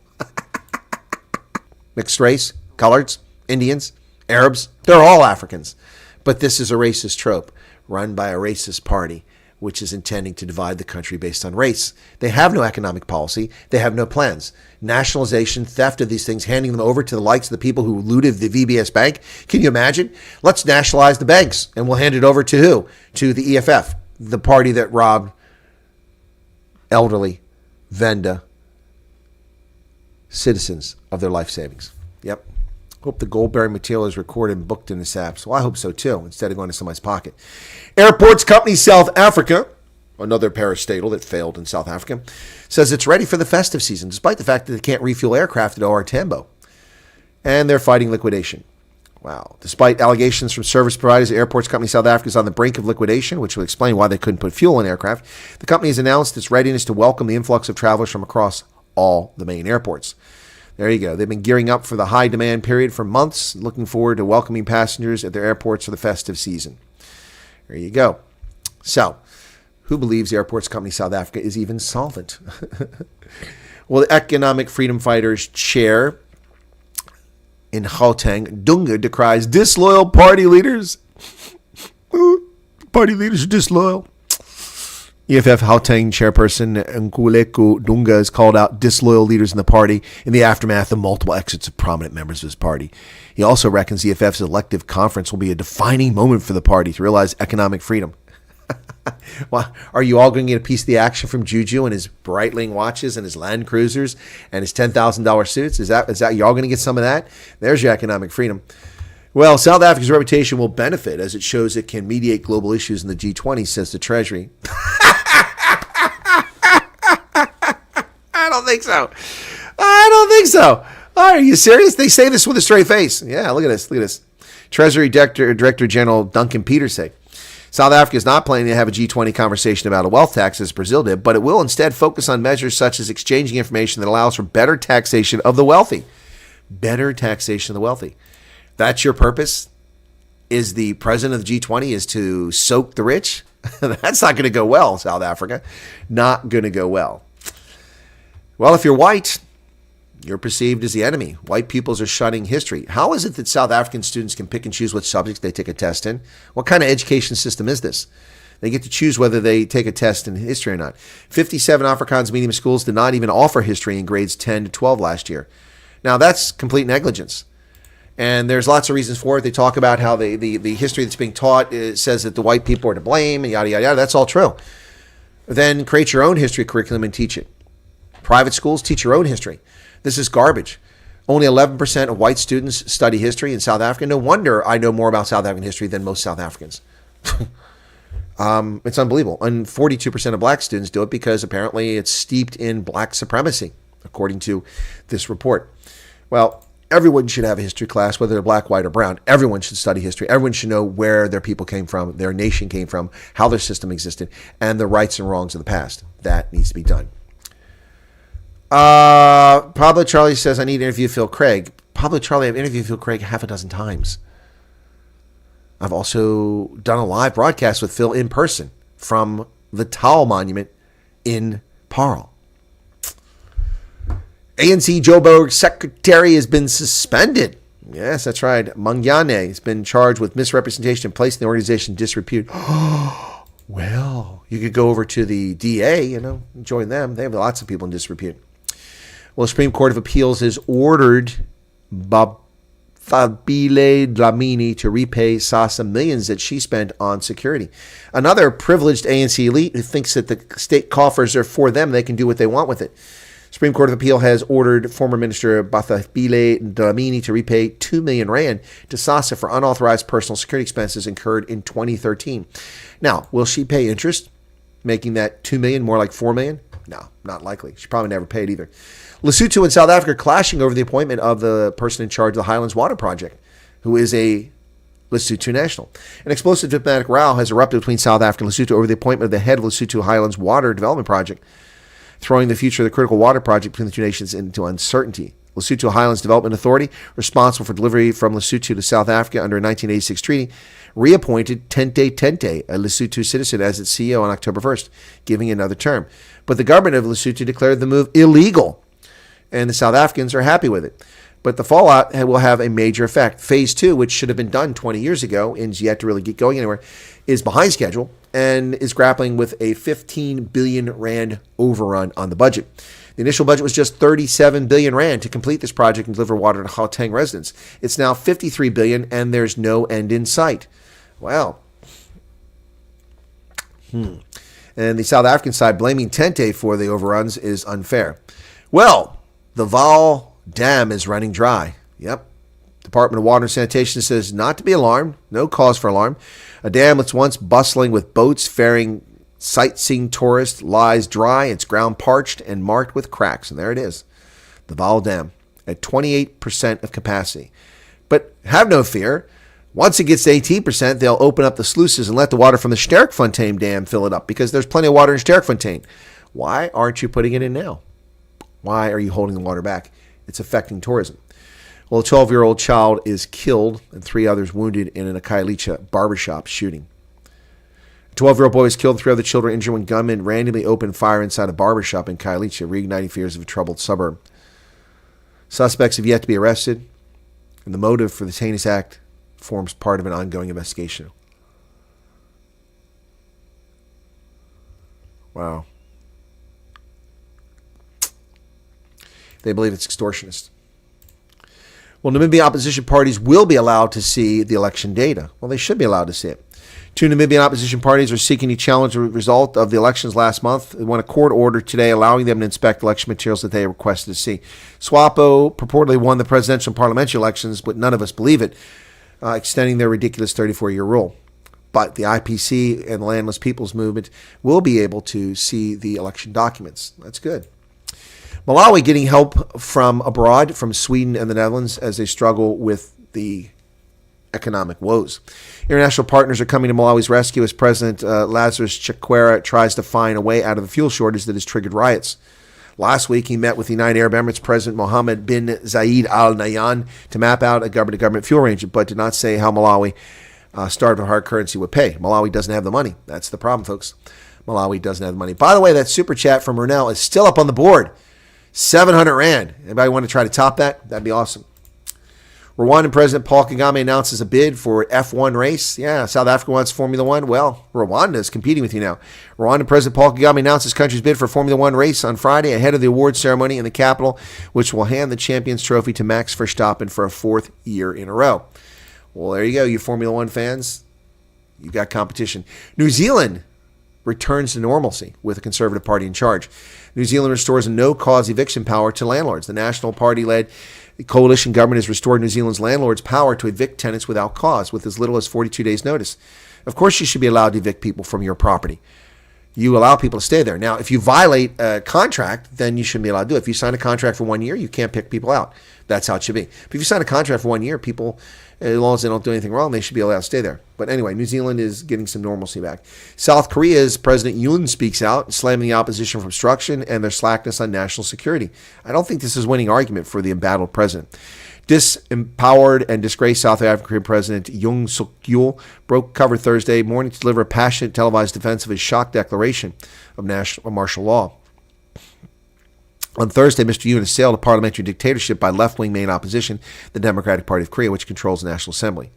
Mixed race, coloreds, Indians, Arabs, they're all Africans. But this is a racist trope run by a racist party, which is intending to divide the country based on race. They have no economic policy. They have no plans. Nationalization, theft of these things, handing them over to the likes of the people who looted the VBS Bank. Can you imagine? Let's nationalize the banks, and we'll hand it over to who? To the EFF, the party that robbed elderly Venda citizens of their life savings. Yep. Hope the gold-bearing material is recorded and booked in this app. So I hope so too, instead of going to somebody's pocket. Airports Company South Africa, another parastatal that failed in South Africa, says it's ready for the festive season, despite the fact that they can't refuel aircraft at OR Tambo. And they're fighting liquidation. Wow. Despite allegations from service providers, Airports Company South Africa is on the brink of liquidation, which will explain why they couldn't put fuel in aircraft. The company has announced its readiness to welcome the influx of travelers from across all the main airports. There you go. They've been gearing up for the high demand period for months, looking forward to welcoming passengers at their airports for the festive season. There you go. So, who believes the Airports Company South Africa is even solvent? Well, the Economic Freedom Fighters chair in Gauteng, Dunga, decries disloyal party leaders. Party leaders are disloyal. EFF Gauteng chairperson Nkululeko Dunga has called out disloyal leaders in the party in the aftermath of multiple exits of prominent members of his party. He also reckons EFF's elective conference will be a defining moment for the party to realize economic freedom. Well, are you all going to get a piece of the action from Juju and his Breitling watches and his Land Cruisers and his $10,000 suits? Is that you all going to get some of that? There's your economic freedom. Well, South Africa's reputation will benefit as it shows it can mediate global issues in the G20, says the Treasury. I don't think so. Are you serious? They say this with a straight face. Yeah, look at this. Treasury Director General Duncan Peters say, South Africa is not planning to have a G20 conversation about a wealth tax as Brazil did, but it will instead focus on measures such as exchanging information that allows for better taxation of the wealthy. Better taxation of the wealthy. That's your purpose? Is the president of the G20 is to soak the rich? That's not going to go well, South Africa. Not going to go well. Well, if you're white, You're perceived as the enemy. White pupils are shunning history. How is it that South African students can pick and choose what subjects they take a test in? What kind of education system is this? They get to choose whether they take a test in history or not. 57 Afrikaans medium schools did not even offer history in grades 10 to 12 last year. Now, that's complete negligence. And there's lots of reasons for it. They talk about how the history that's being taught says that the white people are to blame and yada, yada, yada. That's all true. Then create your own history curriculum and teach it. Private schools, teach your own history. This is garbage. Only 11% of white students study history in South Africa. No wonder I know more about South African history than most South Africans. It's unbelievable. And 42% of black students do it because apparently it's steeped in black supremacy, according to this report. Well, everyone should have a history class, whether they're black, white, or brown. Everyone should study history. Everyone should know where their people came from, their nation came from, how their system existed, and the rights and wrongs of the past. That needs to be done. Pablo Charlie says, I need to interview Phil Craig. Pablo Charlie, I've interviewed Phil Craig half a dozen times. I've also done a live broadcast with Phil in person from the Towel Monument in Paarl. ANC Joburg secretary has been suspended. Yes, that's right. Mangyane has been charged with misrepresentation and placing the organization in disrepute. Well, you could go over to the DA, join them. They have lots of people in disrepute. Well, the Supreme Court of Appeals has ordered Fabile Dlamini to repay Sasa millions that she spent on security. Another privileged ANC elite who thinks that the state coffers are for them. They can do what they want with it. Supreme Court of Appeal has ordered former Minister Fabile Dlamini to repay 2 million rand to SASSA for unauthorized personal security expenses incurred in 2013. Now, will she pay interest, making that 2 million more like 4 million? No, not likely. She probably never paid either. Lesotho and South Africa clashing over the appointment of the person in charge of the Highlands Water Project, who is a Lesotho national. An explosive diplomatic row has erupted between South Africa and Lesotho over the appointment of the head of Lesotho Highlands Water Development Project, throwing the future of the critical water project between the two nations into uncertainty. Lesotho Highlands Development Authority, responsible for delivery from Lesotho to South Africa under a 1986 treaty, reappointed Tente Tente, a Lesotho citizen, as its CEO on October 1st, giving another term. But the government of Lesotho declared the move illegal, and the South Africans are happy with it. But the fallout will have a major effect. Phase 2, which should have been done 20 years ago and is yet to really get going anywhere, is behind schedule and is grappling with a 15 billion rand overrun on the budget. The initial budget was just 37 billion rand to complete this project and deliver water to Gauteng residents. It's now 53 billion and there's no end in sight. Wow. And the South African side blaming Tente for the overruns is unfair. Well, the Vaal Dam is running dry. Yep. Department of Water and Sanitation says not to be alarmed. No cause for alarm. A dam that's once bustling with boats ferrying sightseeing tourists lies dry. It's ground parched and marked with cracks. And there it is. The Vaal Dam at 28% of capacity. But have no fear. Once it gets to 18%, they'll open up the sluices and let the water from the Sterkfontein Dam fill it up because there's plenty of water in Sterkfontein. Why aren't you putting it in now? Why are you holding the water back? It's affecting tourism. Well, a 12-year-old child is killed and 3 others wounded in an Khayelitsha barbershop shooting. A 12-year-old boy was killed and 3 other children injured when gunmen randomly opened fire inside a barbershop in Khayelitsha, reigniting fears of a troubled suburb. Suspects have yet to be arrested, and the motive for this heinous act forms part of an ongoing investigation. Wow. They believe it's extortionist. Well, Namibian opposition parties will be allowed to see the election data. Well, they should be allowed to see it. 2 Namibian opposition parties are seeking to challenge the result of the elections last month. They want a court order today allowing them to inspect election materials that they requested to see. SWAPO purportedly won the presidential and parliamentary elections, but none of us believe it, extending their ridiculous 34-year rule. But the IPC and the Landless People's Movement will be able to see the election documents. That's good. Malawi getting help from abroad, from Sweden and the Netherlands, as they struggle with the economic woes. International partners are coming to Malawi's rescue as President Lazarus Chakwera tries to find a way out of the fuel shortage that has triggered riots. Last week, he met with the United Arab Emirates President Mohammed bin Zayed Al Nahyan to map out a government-to-government fuel arrangement, but did not say how Malawi, starved of hard currency, would pay. Malawi doesn't have the money. That's the problem, folks. Malawi doesn't have the money. By the way, that super chat from Ronell is still up on the board. 700 Rand. Anybody want to try to top that? That'd be awesome. Rwandan President Paul Kagame announces a bid for F1 race. Yeah, South Africa wants Formula One. Well, Rwanda is competing with you now. Rwandan President Paul Kagame announced his country's bid for Formula One race on Friday ahead of the award ceremony in the capital, which will hand the Champions Trophy to Max Verstappen for a 4th year in a row. Well, there you go, you Formula One fans. You got competition. New Zealand returns to normalcy with a Conservative Party in charge. New Zealand restores a no-cause eviction power to landlords. The National Party-led coalition government has restored New Zealand's landlords' power to evict tenants without cause, with as little as 42 days' notice. Of course, you should be allowed to evict people from your property. You allow people to stay there. Now, if you violate a contract, then you shouldn't be allowed to do it. If you sign a contract for 1 year, you can't pick people out. That's how it should be. But if you sign a contract for 1 year, people, as long as they don't do anything wrong, they should be allowed to stay there. But anyway, New Zealand is getting some normalcy back. South Korea's President Yoon speaks out, slamming the opposition for obstruction and their slackness on national security. I don't think this is a winning argument for the embattled president. Disempowered and disgraced South African President Yoon Suk Yeol broke cover Thursday morning to deliver a passionate televised defense of his shock declaration of martial law. On Thursday, Mr. Yoon assailed a parliamentary dictatorship by left-wing main opposition, the Democratic Party of Korea, which controls the National Assembly.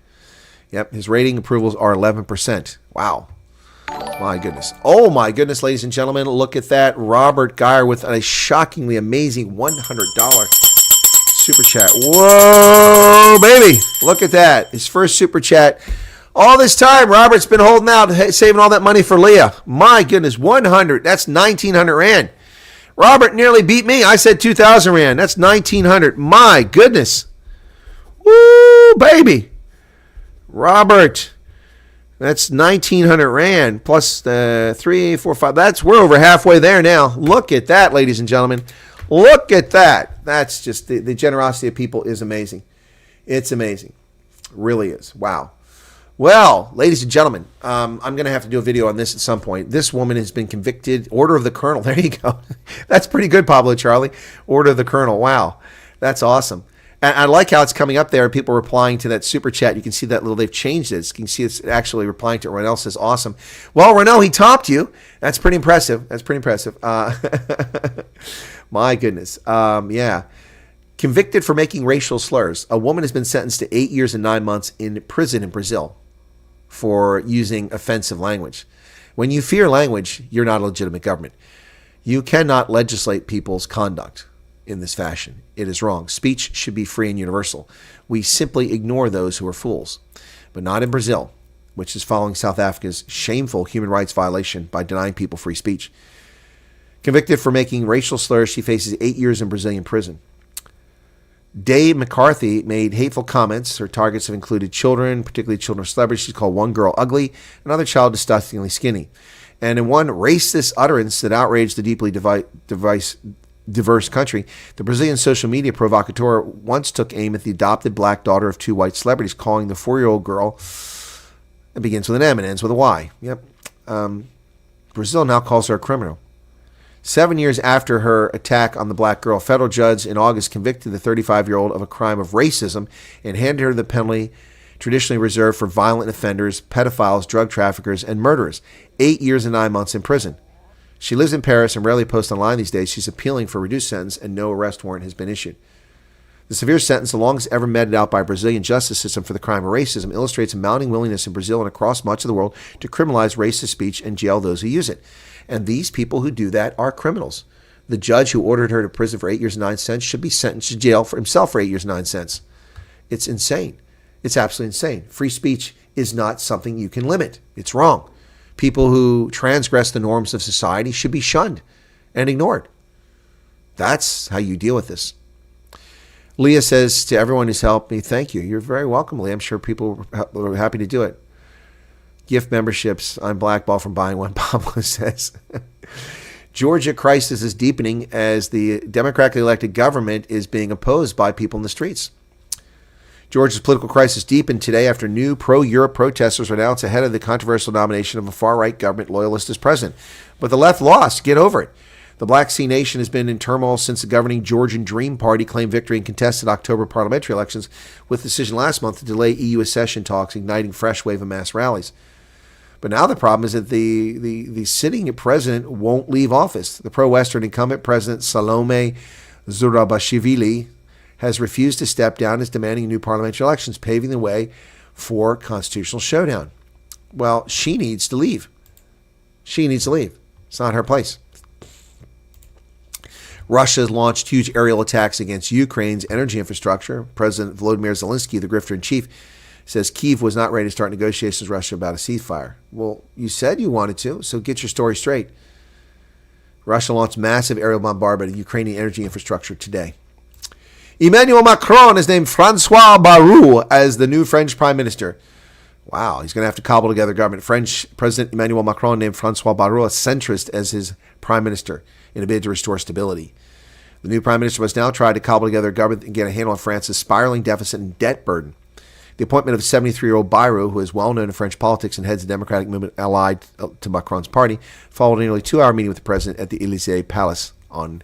Yep, his rating approvals are 11%. Wow. My goodness. Oh, my goodness, ladies and gentlemen. Look at that. Robert Geyer with a shockingly amazing $100 super chat. Whoa, baby. Look at that. His first super chat. All this time, Robert's been holding out, saving all that money for Leah. My goodness, 100. That's 1,900 Rand. Robert nearly beat me. I said 2,000 Rand. That's 1,900. My goodness. Woo, baby. Robert. That's 1,900 Rand plus 3, 4, 5. We're over halfway there now. Look at that, ladies and gentlemen. Look at that. That's just the generosity of people is amazing. It's amazing. It really is. Wow. Well, ladies and gentlemen, I'm going to have to do a video on this at some point. This woman has been convicted. Order of the Colonel. There you go. That's pretty good, Pablo Charlie. Order of the Colonel. Wow. That's awesome. And I like how it's coming up there. People replying to that super chat. You can see that they've changed it. You can see it's actually replying to it. Ronell says, awesome. Well, Ronell, he topped you. That's pretty impressive. That's pretty impressive. My goodness. Yeah. Convicted for making racial slurs. A woman has been sentenced to 8 years and 9 months in prison in Brazil for using offensive language. When you fear language, you're not a legitimate government. You cannot legislate people's conduct in this fashion. It is wrong. Speech should be free and universal. We simply ignore those who are fools. But not in Brazil, which is following South Africa's shameful human rights violation by denying people free speech. Convicted for making racial slurs, she faces 8 years in Brazilian prison. Day McCarthy made hateful comments. Her targets have included children, particularly children of celebrities. She called one girl ugly, another child disgustingly skinny. And in one racist utterance that outraged the deeply diverse country, the Brazilian social media provocateur once took aim at the adopted black daughter of 2 white celebrities, calling the 4-year-old girl, it begins with an M and ends with a Y. Yep. Brazil now calls her a criminal. 7 years after her attack on the black girl, a federal judge in August convicted the 35-year-old of a crime of racism and handed her the penalty traditionally reserved for violent offenders, pedophiles, drug traffickers, and murderers. 8 years and 9 months in prison. She lives in Paris and rarely posts online these days. She's appealing for a reduced sentence, and no arrest warrant has been issued. The severe sentence, the longest ever meted out by a Brazilian justice system for the crime of racism, illustrates a mounting willingness in Brazil and across much of the world to criminalize racist speech and jail those who use it. And these people who do that are criminals. The judge who ordered her to prison for 8 years and 9 cents should be sentenced to jail for himself for 8 years and 9 cents. It's insane. It's absolutely insane. Free speech is not something you can limit. It's wrong. People who transgress the norms of society should be shunned and ignored. That's how you deal with this. Leah says to everyone who's helped me, thank you. You're very welcome, Leah. I'm sure people are happy to do it. Gift memberships. I'm blackballed from buying one, Pablo says. Georgia crisis is deepening as the democratically elected government is being opposed by people in the streets. Georgia's political crisis deepened today after new pro-Europe protesters were announced ahead of the controversial nomination of a far-right government loyalist as president. But the left lost. Get over it. The Black Sea Nation has been in turmoil since the governing Georgian Dream Party claimed victory in contested October parliamentary elections, with a decision last month to delay EU accession talks, igniting fresh wave of mass rallies. But now the problem is that the sitting president won't leave office. The pro-Western incumbent, President Salome Zurabashvili has refused to step down, is demanding new parliamentary elections, paving the way for constitutional showdown. Well, she needs to leave. She needs to leave. It's not her place. Russia has launched huge aerial attacks against Ukraine's energy infrastructure. President Volodymyr Zelensky, the grifter-in-chief, says Kyiv was not ready to start negotiations with Russia about a ceasefire. Well, you said you wanted to, so get your story straight. Russia launched massive aerial bombardment of Ukrainian energy infrastructure today. Emmanuel Macron has named Francois Bayrou as the new French prime minister. Wow, he's going to have to cobble together government. French President Emmanuel Macron named Francois Bayrou, a centrist, as his prime minister in a bid to restore stability. The new prime minister must now try to cobble together government and get a handle on France's spiraling deficit and debt burden. The appointment of 73-year-old Bayrou, who is well known in French politics and heads the democratic movement allied to Macron's party, followed a nearly 2-hour meeting with the president at the Élysée Palace on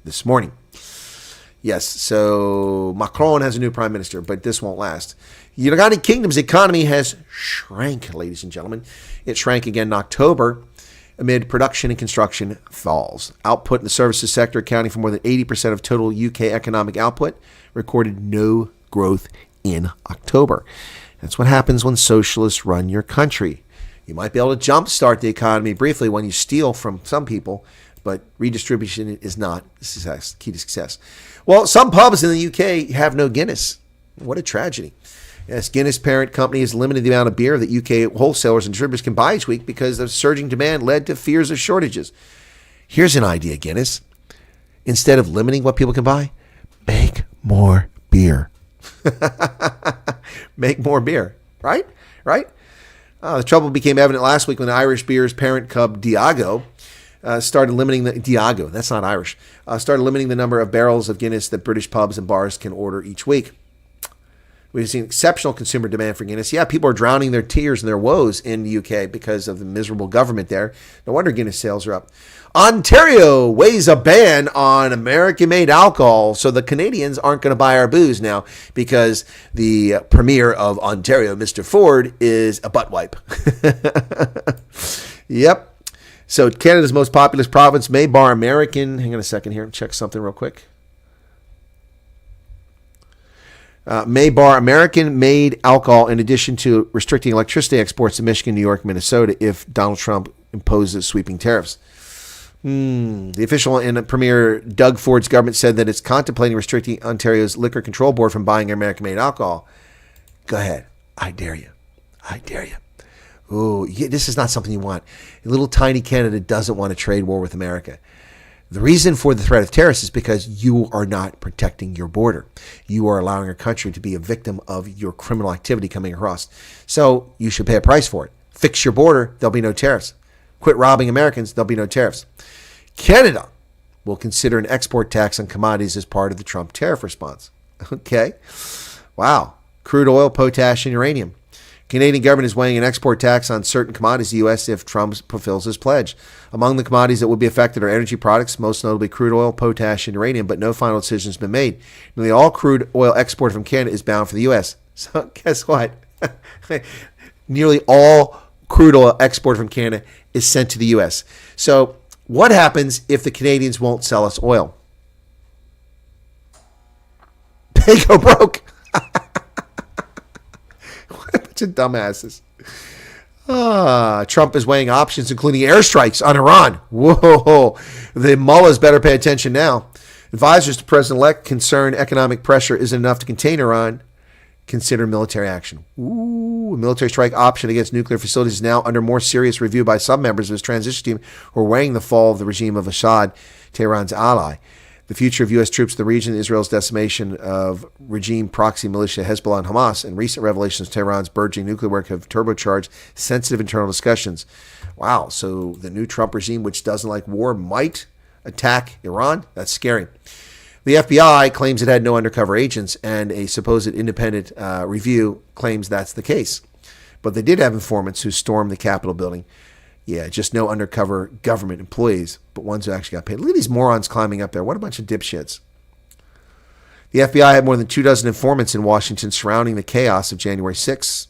this morning. Yes, so Macron has a new prime minister, but this won't last. The United Kingdom's economy has shrank, ladies and gentlemen. It shrank again in October amid production and construction falls. Output in the services sector, accounting for more than 80% of total UK economic output, recorded no growth in October. That's what happens when socialists run your country. You might be able to jumpstart the economy briefly when you steal from some people, but redistribution is not the key to success. Well, some pubs in the UK have no Guinness. What a tragedy. Yes, Guinness parent company has limited the amount of beer that UK wholesalers and distributors can buy each week because the surging demand led to fears of shortages. Here's an idea, Guinness. Instead of limiting what people can buy, make more beer. Make more beer, right? The trouble became evident last week when the Irish beer's parent club Diageo started limiting that's not Irish, started limiting the number of barrels of Guinness that British pubs and bars can order each week. We've seen exceptional consumer demand for Guinness. Yeah, people are drowning their tears and their woes in the UK because of the miserable government there. No wonder Guinness sales are up. Ontario weighs a ban on American-made alcohol, so the Canadians aren't going to buy our booze now because the premier of Ontario, Mr. Ford, is a butt wipe. Yep. So Canada's most populous province may bar American. Hang on a second here. Check something real quick. May bar American-made alcohol in addition to restricting electricity exports to Michigan, New York, Minnesota if Donald Trump imposes sweeping tariffs. The official in Premier Doug Ford's government said that it's contemplating restricting Ontario's Liquor Control Board from buying American-made alcohol. Go ahead. I dare you. Ooh, this is not something you want. Little tiny Canada doesn't want a trade war with America. The reason for the threat of tariffs is because you are not protecting your border. You are allowing your country to be a victim of your criminal activity coming across. So you should pay a price for it. Fix your border, there'll be no tariffs. Quit robbing Americans, there'll be no tariffs. Canada will consider an export tax on commodities as part of the Trump tariff response. Okay. Wow. Crude oil, potash, and uranium. Canadian government is weighing an export tax on certain commodities to the U.S. if Trump fulfills his pledge. Among the commodities that will be affected are energy products, most notably crude oil, potash, and uranium, but no final decision has been made. Nearly all crude oil exported from Canada is bound for the U.S. So guess what? Nearly all crude oil exported from Canada is sent to the U.S. So what happens if the Canadians won't sell us oil? They go broke. What a bunch of dumbasses. Trump is weighing options, including airstrikes on Iran. Whoa. The mullahs better pay attention now. Advisors to President-elect concern economic pressure isn't enough to contain Iran. Consider military action. Ooh, a military strike option against nuclear facilities is now under more serious review by some members of his transition team who are weighing the fall of the regime of Assad, Tehran's ally. The future of U.S. troops in the region, Israel's decimation of regime proxy militia Hezbollah and Hamas, and recent revelations of Tehran's burgeoning nuclear work have turbocharged sensitive internal discussions. Wow, so the new Trump regime, which doesn't like war, might attack Iran? That's scary. The FBI claims it had no undercover agents, and a supposed independent review claims that's the case. But they did have informants who stormed the Capitol building. Yeah, just no undercover government employees, but ones who actually got paid. Look at these morons climbing up there. What a bunch of dipshits. The FBI had more than 24 informants in Washington surrounding the chaos of January 6th.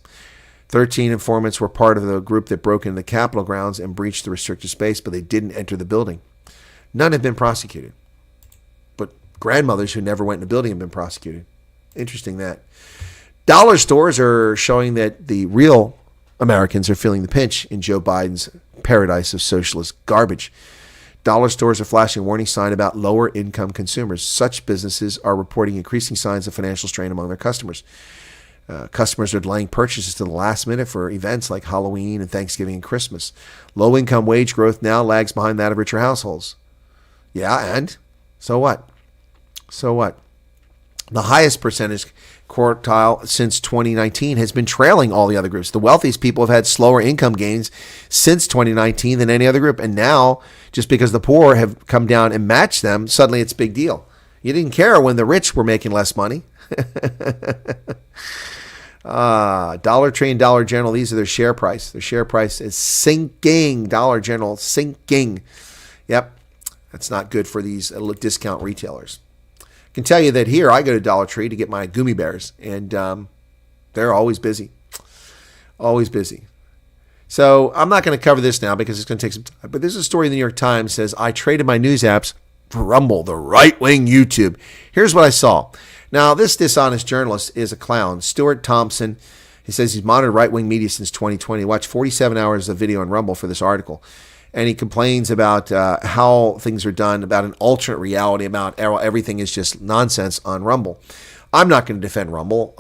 13 informants were part of the group that broke into the Capitol grounds and breached the restricted space, but they didn't enter the building. None have been prosecuted. But Grandmothers who never went in a building have been prosecuted. Interesting that. Dollar stores are showing that the real Americans are feeling the pinch in Joe Biden's paradise of socialist garbage. Dollar stores are flashing a warning sign about lower income consumers. Such businesses are reporting increasing signs of financial strain among their customers. Customers are delaying purchases to the last minute for events like Halloween and Thanksgiving and Christmas. Low-income wage growth now lags behind that of richer households. Yeah, and? So what? So what? The highest percentage quartile since 2019 has been trailing all the other groups. The wealthiest people have had slower income gains since 2019 than any other group. And now, just because the poor have come down and matched them, suddenly it's a big deal. You didn't care when the rich were making less money. Dollar Tree and Dollar General, these are their share price. Their share price is sinking. Dollar General sinking. Yep, that's not good for these discount retailers. I can tell you that here I go to Dollar Tree to get my gummy bears, and they're always busy. Always busy. So I'm not going to cover this now because it's going to take some time. But there's a story in the New York Times that says, I traded my news apps for Rumble, the right-wing YouTube. Here's what I saw. Now, this dishonest journalist is a clown. Stuart Thompson, he says he's monitored right-wing media since 2020. He watched 47 hours of video on Rumble for this article. And he complains about how things are done, about an alternate reality, about everything is just nonsense on Rumble. I'm not going to defend Rumble.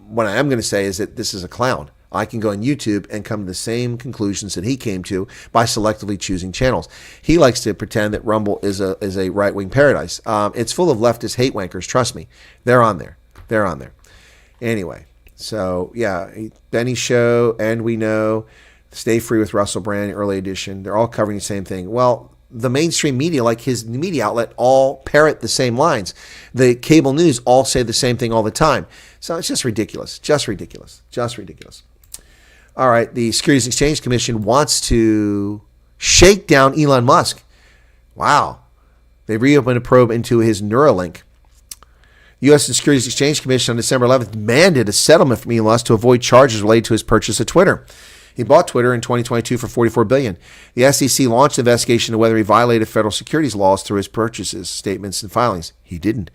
What I am going to say is that this is a clown. I can go on YouTube and come to the same conclusions that he came to by selectively choosing channels. He likes to pretend that Rumble is a right-wing paradise. It's full of leftist hate wankers. Trust me. They're on there. They're on there. Anyway, so yeah, Benny Show, and we know, Stay Free with Russell Brand, early edition. They're all covering the same thing. Well, the mainstream media, like his media outlet, all parrot the same lines. The cable news all say the same thing all the time. So it's just ridiculous. Just ridiculous. Just ridiculous. All right, the Securities and Exchange Commission wants to shake down Elon Musk. Wow. They reopened a probe into his Neuralink. The U.S. Securities and Exchange Commission on December 11th demanded a settlement from Elon Musk to avoid charges related to his purchase of Twitter. He bought Twitter in 2022 for $44 billion. The SEC launched an investigation into whether he violated federal securities laws through his purchases, statements, and filings. He didn't.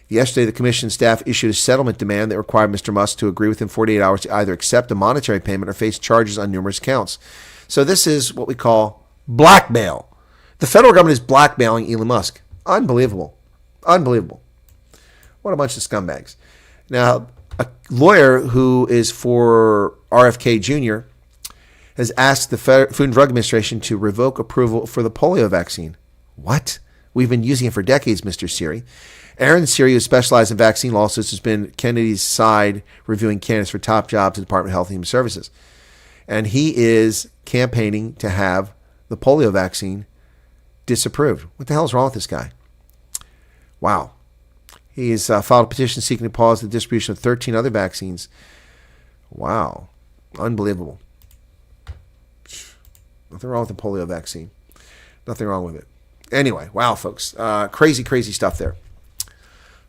Yesterday, the commission staff issued a settlement demand that required Mr. Musk to agree within 48 hours to either accept a monetary payment or face charges on numerous counts. So this is what we call blackmail. The federal government is blackmailing Elon Musk. Unbelievable. Unbelievable. What a bunch of scumbags. Now, a lawyer who is for RFK Jr. has asked the Food and Drug Administration to revoke approval for the polio vaccine. What? We've been using it for decades, Mr. Siri. Aaron Siri, who specializes in vaccine lawsuits, has been Kennedy's side reviewing candidates for top jobs at the Department of Health and Human Services. And he is campaigning to have the polio vaccine disapproved. What the hell is wrong with this guy? Wow. He has filed a petition seeking to pause the distribution of 13 other vaccines. Wow. Unbelievable. Nothing wrong with the polio vaccine. Nothing wrong with it. Anyway, wow, folks. Crazy, crazy stuff there.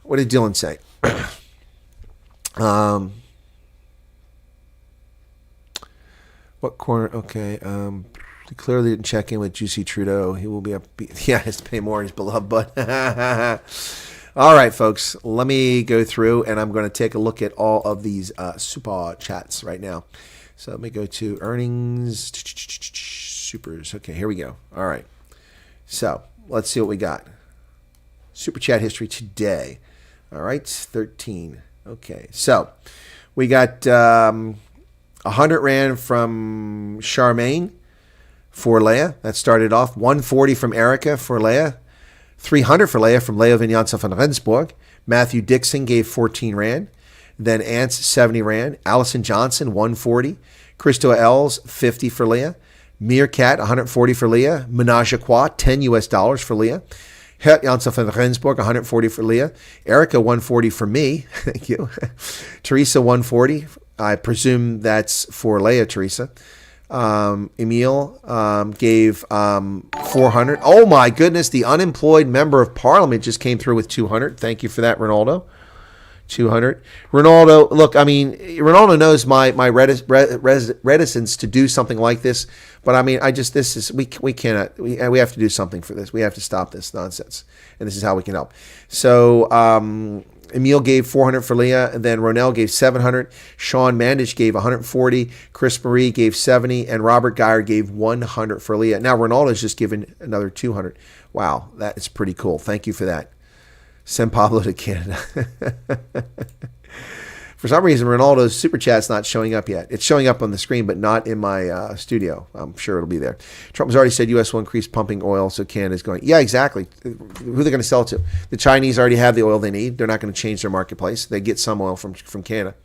What did Dylan say? What corner? Okay. He clearly didn't check in with Juicy Trudeau. He will be up. Yeah, he has to pay more in his beloved butt. All right, folks. Let me go through, and I'm going to take a look at all of these super chats right now. So let me go to earnings. Supers. Okay, here we go. All right. So let's see what we got. Super chat history today. All right, 13. Okay, so we got 100 Rand from Charmaine for Leah. That started off. 140 from Erica for Leah. 300 for Leah from Leo Vinyanza van Rensburg. Matthew Dixon gave 14 Rand. Then Ants, 70 Rand. Allison Johnson, 140. Christo Els, 50 for Leah. Meerkat, 140 for Leah. Menage a Trois, $10 US for Leah. Hert Janssen van Rensburg, 140 for Leah. Erica, 140 for me. Thank you. Teresa, 140. I presume that's for Leah, Teresa. Emil gave 400. Oh, my goodness. The unemployed member of parliament just came through with 200. Thank you for that, Ronaldo. 200. Ronaldo, look, I mean, Ronaldo knows my reticence to do something like this, but I mean, we cannot, we have to do something for this. We have to stop this nonsense, and this is how we can help. So, Emil gave 400 for Leah, and then Ronell gave 700. Sean Mandich gave 140. Chris Marie gave 70, and Robert Geyer gave 100 for Leah. Now, Ronaldo's just given another 200. Wow, that is pretty cool. Thank you for that. Send Pablo to Canada. For some reason, Ronaldo's super chat's not showing up yet. It's showing up on the screen, but not in my studio. I'm sure it'll be there. Trump has already said U.S. will increase pumping oil, so Canada's going. Yeah, exactly. Who are they going to sell it to? The Chinese already have the oil they need. They're not going to change their marketplace. They get some oil from Canada.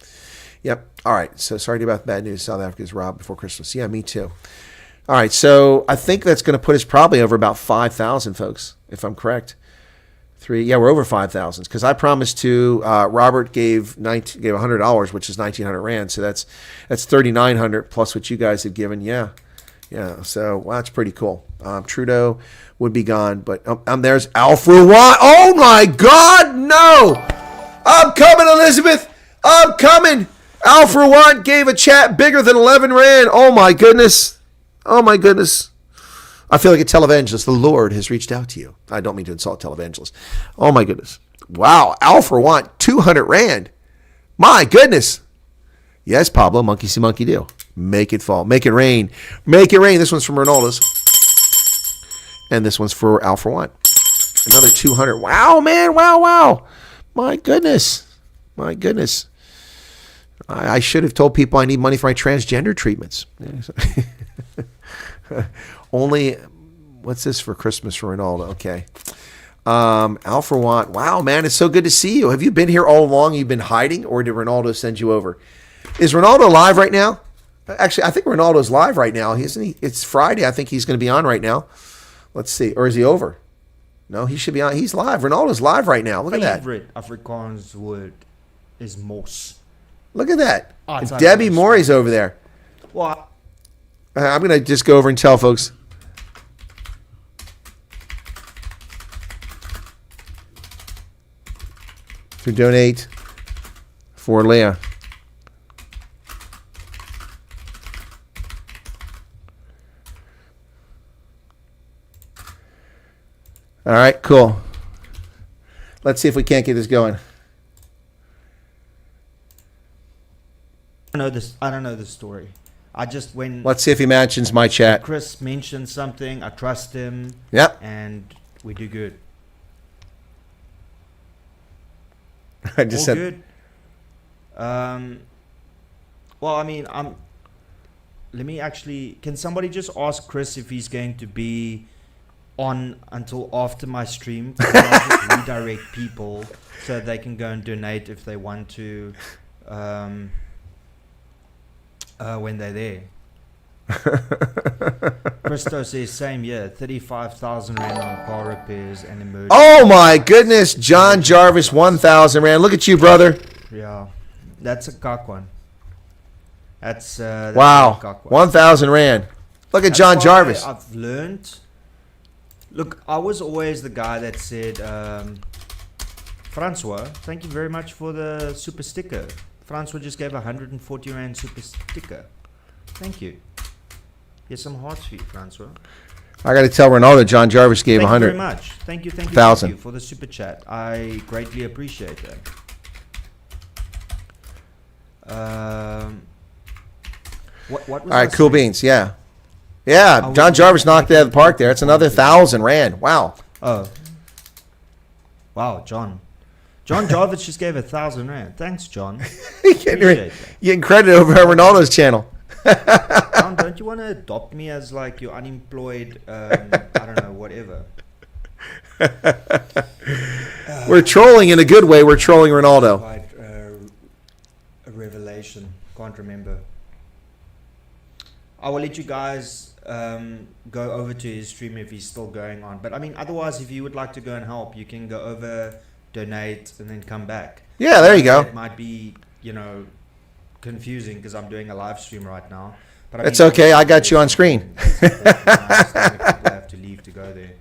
Yep. All right. So sorry about the bad news. South Africa's robbed before Christmas. Yeah, me too. All right. So I think that's going to put us probably over about 5,000, folks, if I'm correct. We're over 5,000 because I promised to. Robert gave $100, which is 1,900 rand. So that's 3,900 plus what you guys have given. Yeah. So that's pretty cool. Trudeau would be gone, but there's Alfred Watt. Oh my God, no! I'm coming, Elizabeth. I'm coming. Alfred Watt gave a chat bigger than 11 rand. Oh my goodness. I feel like a televangelist. The Lord has reached out to you. I don't mean to insult televangelists. Oh, my goodness. Wow. Alpha want 200 rand. My goodness. Yes, Pablo. Monkey see, monkey do. Make it fall. Make it rain. Make it rain. This one's from Ronaldo's. And this one's for Alpha One. Another 200. Wow, man. Wow. My goodness. I should have told people I need money for my transgender treatments. Only, what's this for Christmas for Ronaldo? Okay. Alpha Want. Wow, man, it's so good to see you. Have you been here all along? You've been hiding, or did Ronaldo send you over? Is Ronaldo live right now? Actually, I think Ronaldo's live right now. Isn't he? It's Friday. I think he's going to be on right now. Let's see. Or is he over? No, he should be on. He's live. Ronaldo's live right now. Look at that. Favorite Afrikaans word is mos. Look at that. Debbie Morey's over there. Well, I'm going to just go over and tell folks. To donate for Leah. All right, cool. Let's see if we can't get this going. I don't know the story. Let's see if he mentions my chat. Chris mentioned something. I trust him. Yep. And we do good. I just All said good. Well, I mean, let me actually. Can somebody just ask Chris if he's going to be on until after my stream? I'll just redirect people so they can go and donate if they want to. When they're there. Christo says same year, 35,000 rand on car repairs and emergency. Oh my goodness, John Jarvis, 1,000 rand. Look at you, brother. Yeah, that's a cock one. That's wow, 1,000 rand. Look at John Jarvis. I've learned. Look, I was always the guy that said, Francois, thank you very much for the super sticker. Francois just gave 140 rand super sticker. Thank you. Here's some hearts for you, Francois. I got to tell Ronaldo John Jarvis gave 100. Thank you very much. Thank you 1,000 for the super chat. I greatly appreciate that. What was all right, I cool saying? Beans. Yeah. John Jarvis knocked it out of the park there. It's another 1,000 rand. Wow. Oh. Wow, John Jarvis just gave 1,000 rand. Thanks, John. You're getting credit over at Ronaldo's channel. John, don't you want to adopt me as like your unemployed, I don't know, whatever? We're trolling in a good way. We're trolling Ronaldo. A revelation. Can't remember. I will let you guys go over to his stream if he's still going on. But I mean, otherwise, if you would like to go and help, you can go over, donate, and then come back. Yeah, there you go. It might be, confusing because I'm doing a live stream right now. But it's okay. I got you on screen. People have to leave to go there.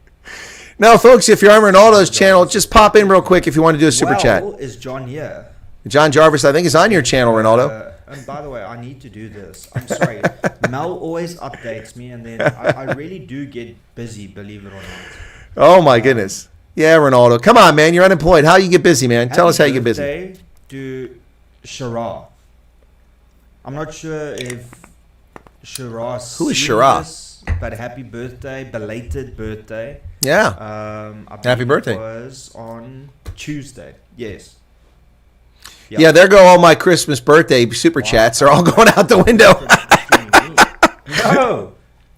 Now, folks, if you're on Ronaldo's channel, just pop in real quick if you want to do a super chat. Is John here? John Jarvis, I think, is on your channel, Ronaldo. And by the way, I need to do this. I'm sorry. Mel always updates me, and then I really do get busy, believe it or not. Oh, my goodness. Yeah, Ronaldo. Come on, man. You're unemployed. How you get busy, man? Tell us how you get busy. Happy birthday to Shara. I'm not sure if Shara. Who is Shara? But happy birthday, belated birthday. Yeah. I believe Happy birthday. It was on Tuesday. Yes. Yeah, there go all my Christmas birthday super chats. They're all going out the window.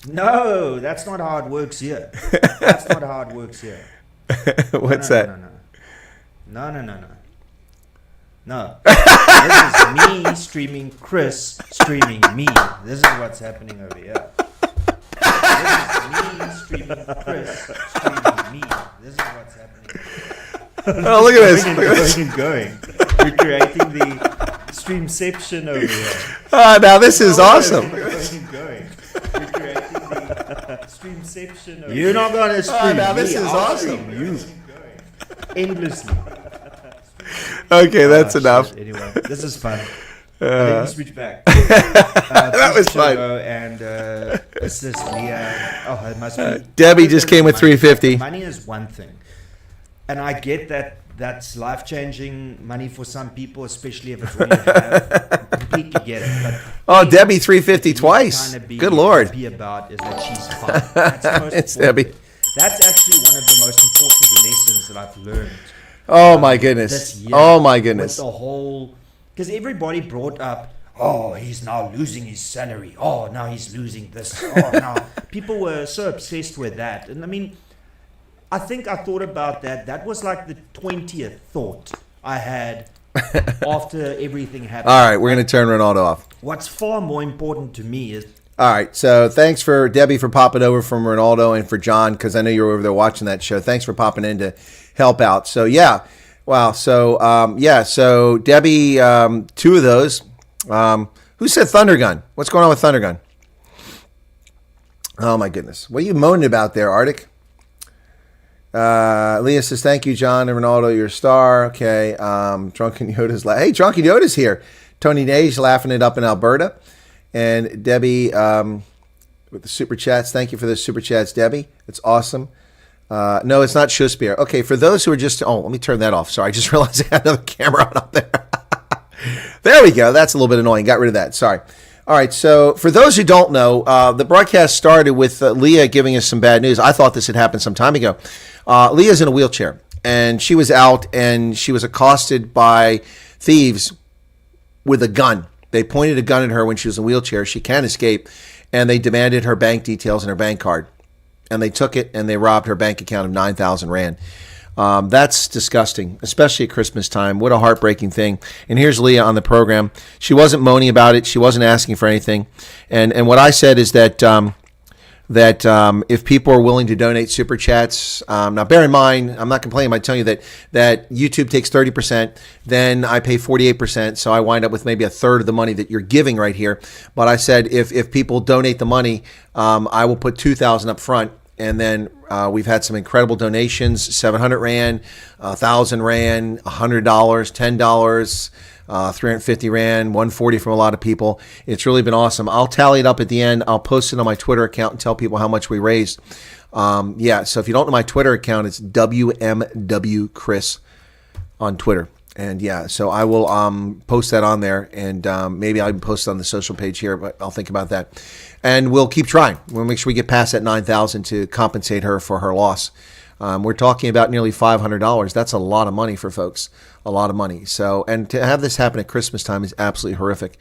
No, that's not how it works here. That's not how it works here. What's that? No. This is me streaming Chris streaming me. This is what's happening over here. This is me streaming Chris streaming me. This is what's happening. Oh, look at this. Going. We're creating the streamception over here. Now this is awesome. Going. We're creating the streamception over here. You're not going to stream now me. this is awesome. You. Endlessly. Okay, that's enough. Shit. Anyway, this is fun. Let me switch back. That was fun. And assist Leah. Oh, it must be. Debbie just came with $350. Money is one thing, and I get that that's life-changing money for some people, especially if it's all you have. I completely get it. But Debbie $350 twice. Good Lord. Happy about is that she's fine. That's the most It's important. Debbie. That's actually one of the most important lessons that I've learned. Oh my goodness. This year, Oh my goodness. With the whole, because everybody brought up, oh, he's now losing his salary. Oh, now he's losing this. Oh, now people were so obsessed with that. And I mean, I think I thought about that. That was like the 20th thought I had after everything happened. All right, we're going to turn Ronaldo off. What's far more important to me is. All right, so thanks for Debbie for popping over from Ronaldo and for John, because I know you were over there watching that show. Thanks for popping in to help out. So, yeah. Wow. So, so Debbie, two of those. Who said Thundergun? What's going on with Thundergun? Oh, my goodness. What are you moaning about there, Arctic? Leah says, thank you, John and Ronaldo. You're a star. Okay. Drunken Yoda's hey, Drunken Yoda's here. Tony Nage laughing it up in Alberta. And Debbie with the super chats. Thank you for the super chats, Debbie. It's awesome. No, it's not Shakespeare. Okay, for those who are just... Oh, let me turn that off. Sorry, I just realized I had another camera on up there. There we go. That's a little bit annoying. Got rid of that. Sorry. All right, so for those who don't know, the broadcast started with Leah giving us some bad news. I thought this had happened some time ago. Leah's in a wheelchair, and she was out, and she was accosted by thieves with a gun. They pointed a gun at her when she was in a wheelchair. She can't escape, and they demanded her bank details and her bank card. And they took it, and they robbed her bank account of 9,000 Rand. That's disgusting, especially at Christmas time. What a heartbreaking thing. And here's Leah on the program. She wasn't moaning about it. She wasn't asking for anything. And what I said is that if people are willing to donate super chats, now bear in mind, I'm not complaining by telling you that YouTube takes 30%, then I pay 48%, so I wind up with maybe a third of the money that you're giving right here. But I said if people donate the money, I will put 2,000 up front. And then we've had some incredible donations: 700 Rand, 1,000 Rand, $100, $10, 350 Rand, 140 from a lot of people. It's really been awesome. I'll tally it up at the end. I'll post it on my Twitter account and tell people how much we raised. So if you don't know my Twitter account, it's WMW Chris on Twitter. And so I will post that on there, and maybe I'll post it on the social page here, but I'll think about that. And we'll keep trying. We'll make sure we get past that 9,000 to compensate her for her loss. We're talking about nearly $500. That's a lot of money for folks, a lot of money. So, and to have this happen at Christmas time is absolutely horrific.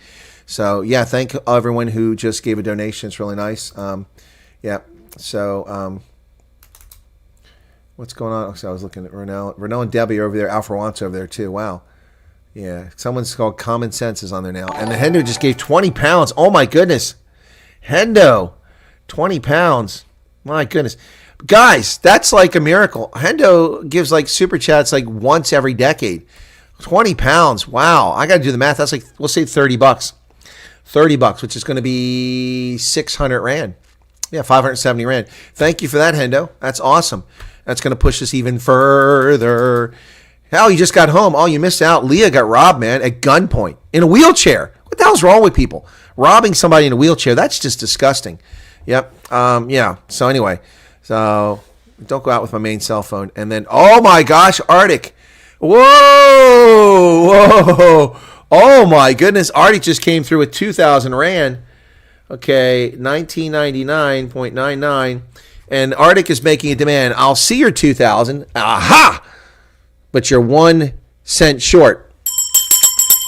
So, thank everyone who just gave a donation. It's really nice. What's going on? So I was looking at Renell and Debbie are over there. Alpha Want's over there too. Wow. Yeah. Someone's called Common Sense is on there now. And the Hendo just gave 20 pounds. Oh my goodness. Hendo. 20 pounds. My goodness. Guys, that's like a miracle. Hendo gives like super chats like once every decade. 20 pounds. Wow. I got to do the math. That's like, we'll say $30. $30, which is going to be 600 Rand. Yeah, 570 Rand. Thank you for that, Hendo. That's awesome. That's going to push us even further. Hell, you just got home. Oh, you missed out. Leah got robbed, man, at gunpoint in a wheelchair. What the hell's wrong with people? Robbing somebody in a wheelchair, that's just disgusting. Yep. Yeah. So anyway, don't go out with my main cell phone. And then, oh my gosh, Arctic. Whoa. Oh my goodness. Arctic just came through with 2,000 Rand. Okay, 1999.99. And Arctic is making a demand. I'll see your 2,000. Aha! But you're 1 cent short.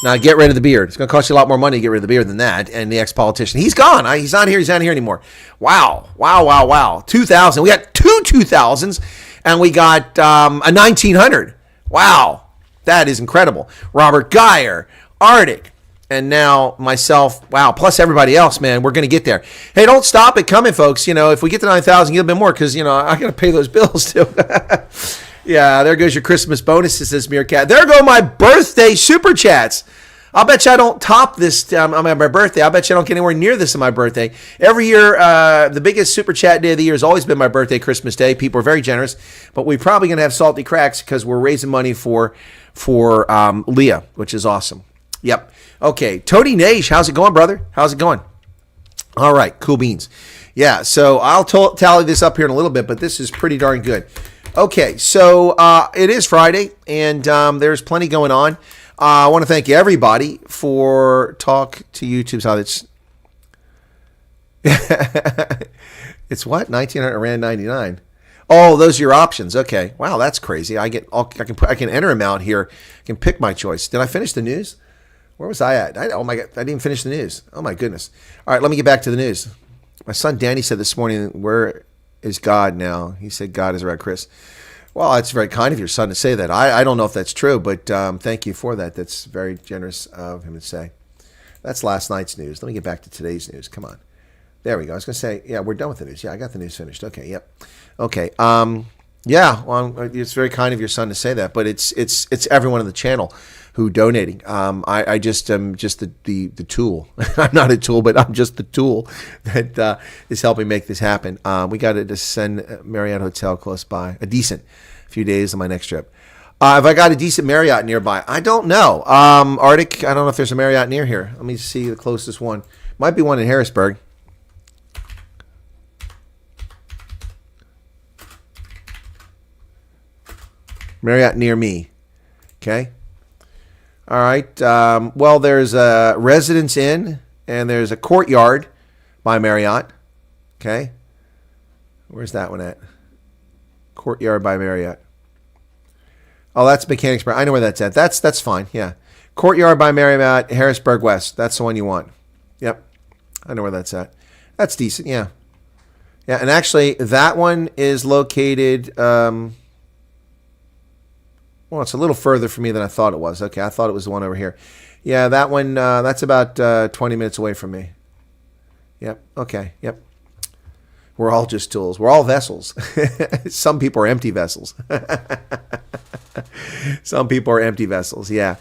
Now get rid of the beard. It's going to cost you a lot more money to get rid of the beard than that. And the ex-politician, he's gone. He's not here. He's not here anymore. Wow. 2,000. We got 2,000s, and we got a 1,900. Wow. That is incredible. Robert Geyer, Arctic, and now myself. Wow. Plus everybody else, man. We're going to get there. Hey, don't stop it coming, folks. If we get to 9,000, get a bit more because, I got to pay those bills too. Yeah, there goes your Christmas bonuses, says Meerkat. There go my birthday super chats. I'll bet you I don't top this on my birthday. I'll bet you I don't get anywhere near this on my birthday. Every year, the biggest super chat day of the year has always been my birthday, Christmas Day. People are very generous, but we're probably going to have salty cracks because we're raising money for Leah, which is awesome. Yep. Okay, Tony Nash, how's it going, brother? How's it going? All right, cool beans. Yeah, so I'll tally this up here in a little bit, but this is pretty darn good. Okay, so it is Friday, and there's plenty going on. I want to thank everybody for Talk to YouTube's how it's it's what 1,900 Rand 99. Oh, those are your options. Okay, wow, that's crazy. I can enter them out here. I can pick my choice. Did I finish the news? Where was I at? Oh my God, I didn't even finish the news. Oh my goodness. All right, let me get back to the news. My son Danny said this morning, "Where is God now?" He said God is around Chris. Well, it's very kind of your son to say that. I don't know if that's true, but thank you for that. That's very generous of him to say. That's last night's news. Let me get back to today's news. Come on. There we go. I was going to say, yeah, we're done with the news. Yeah, I got the news finished. Okay, yep. Okay. Yeah, well, it's very kind of your son to say that, but it's everyone on the channel who donating. I just am just the tool. I'm not a tool, but I'm just the tool that is helping make this happen. We got to send Marriott Hotel close by, a decent few days on my next trip. If I got a decent Marriott nearby, I don't know. Arctic, I don't know if there's a Marriott near here. Let me see the closest one. Might be one in Harrisburg. Marriott near me. Okay. All right. Well, there's a Residence Inn and there's a Courtyard by Marriott. Okay. Where's that one at? Courtyard by Marriott. Oh, that's Mechanicsburg. I know where that's at. That's fine. Yeah. Courtyard by Marriott, Harrisburg West. That's the one you want. Yep. I know where that's at. That's decent. Yeah. Yeah. And actually, that one is located. Well, it's a little further for me than I thought it was. Okay, I thought it was the one over here. Yeah, that one, that's about 20 minutes away from me. Yep, okay, yep. We're all just tools. We're all vessels. Some people are empty vessels. Some people are empty vessels, yeah.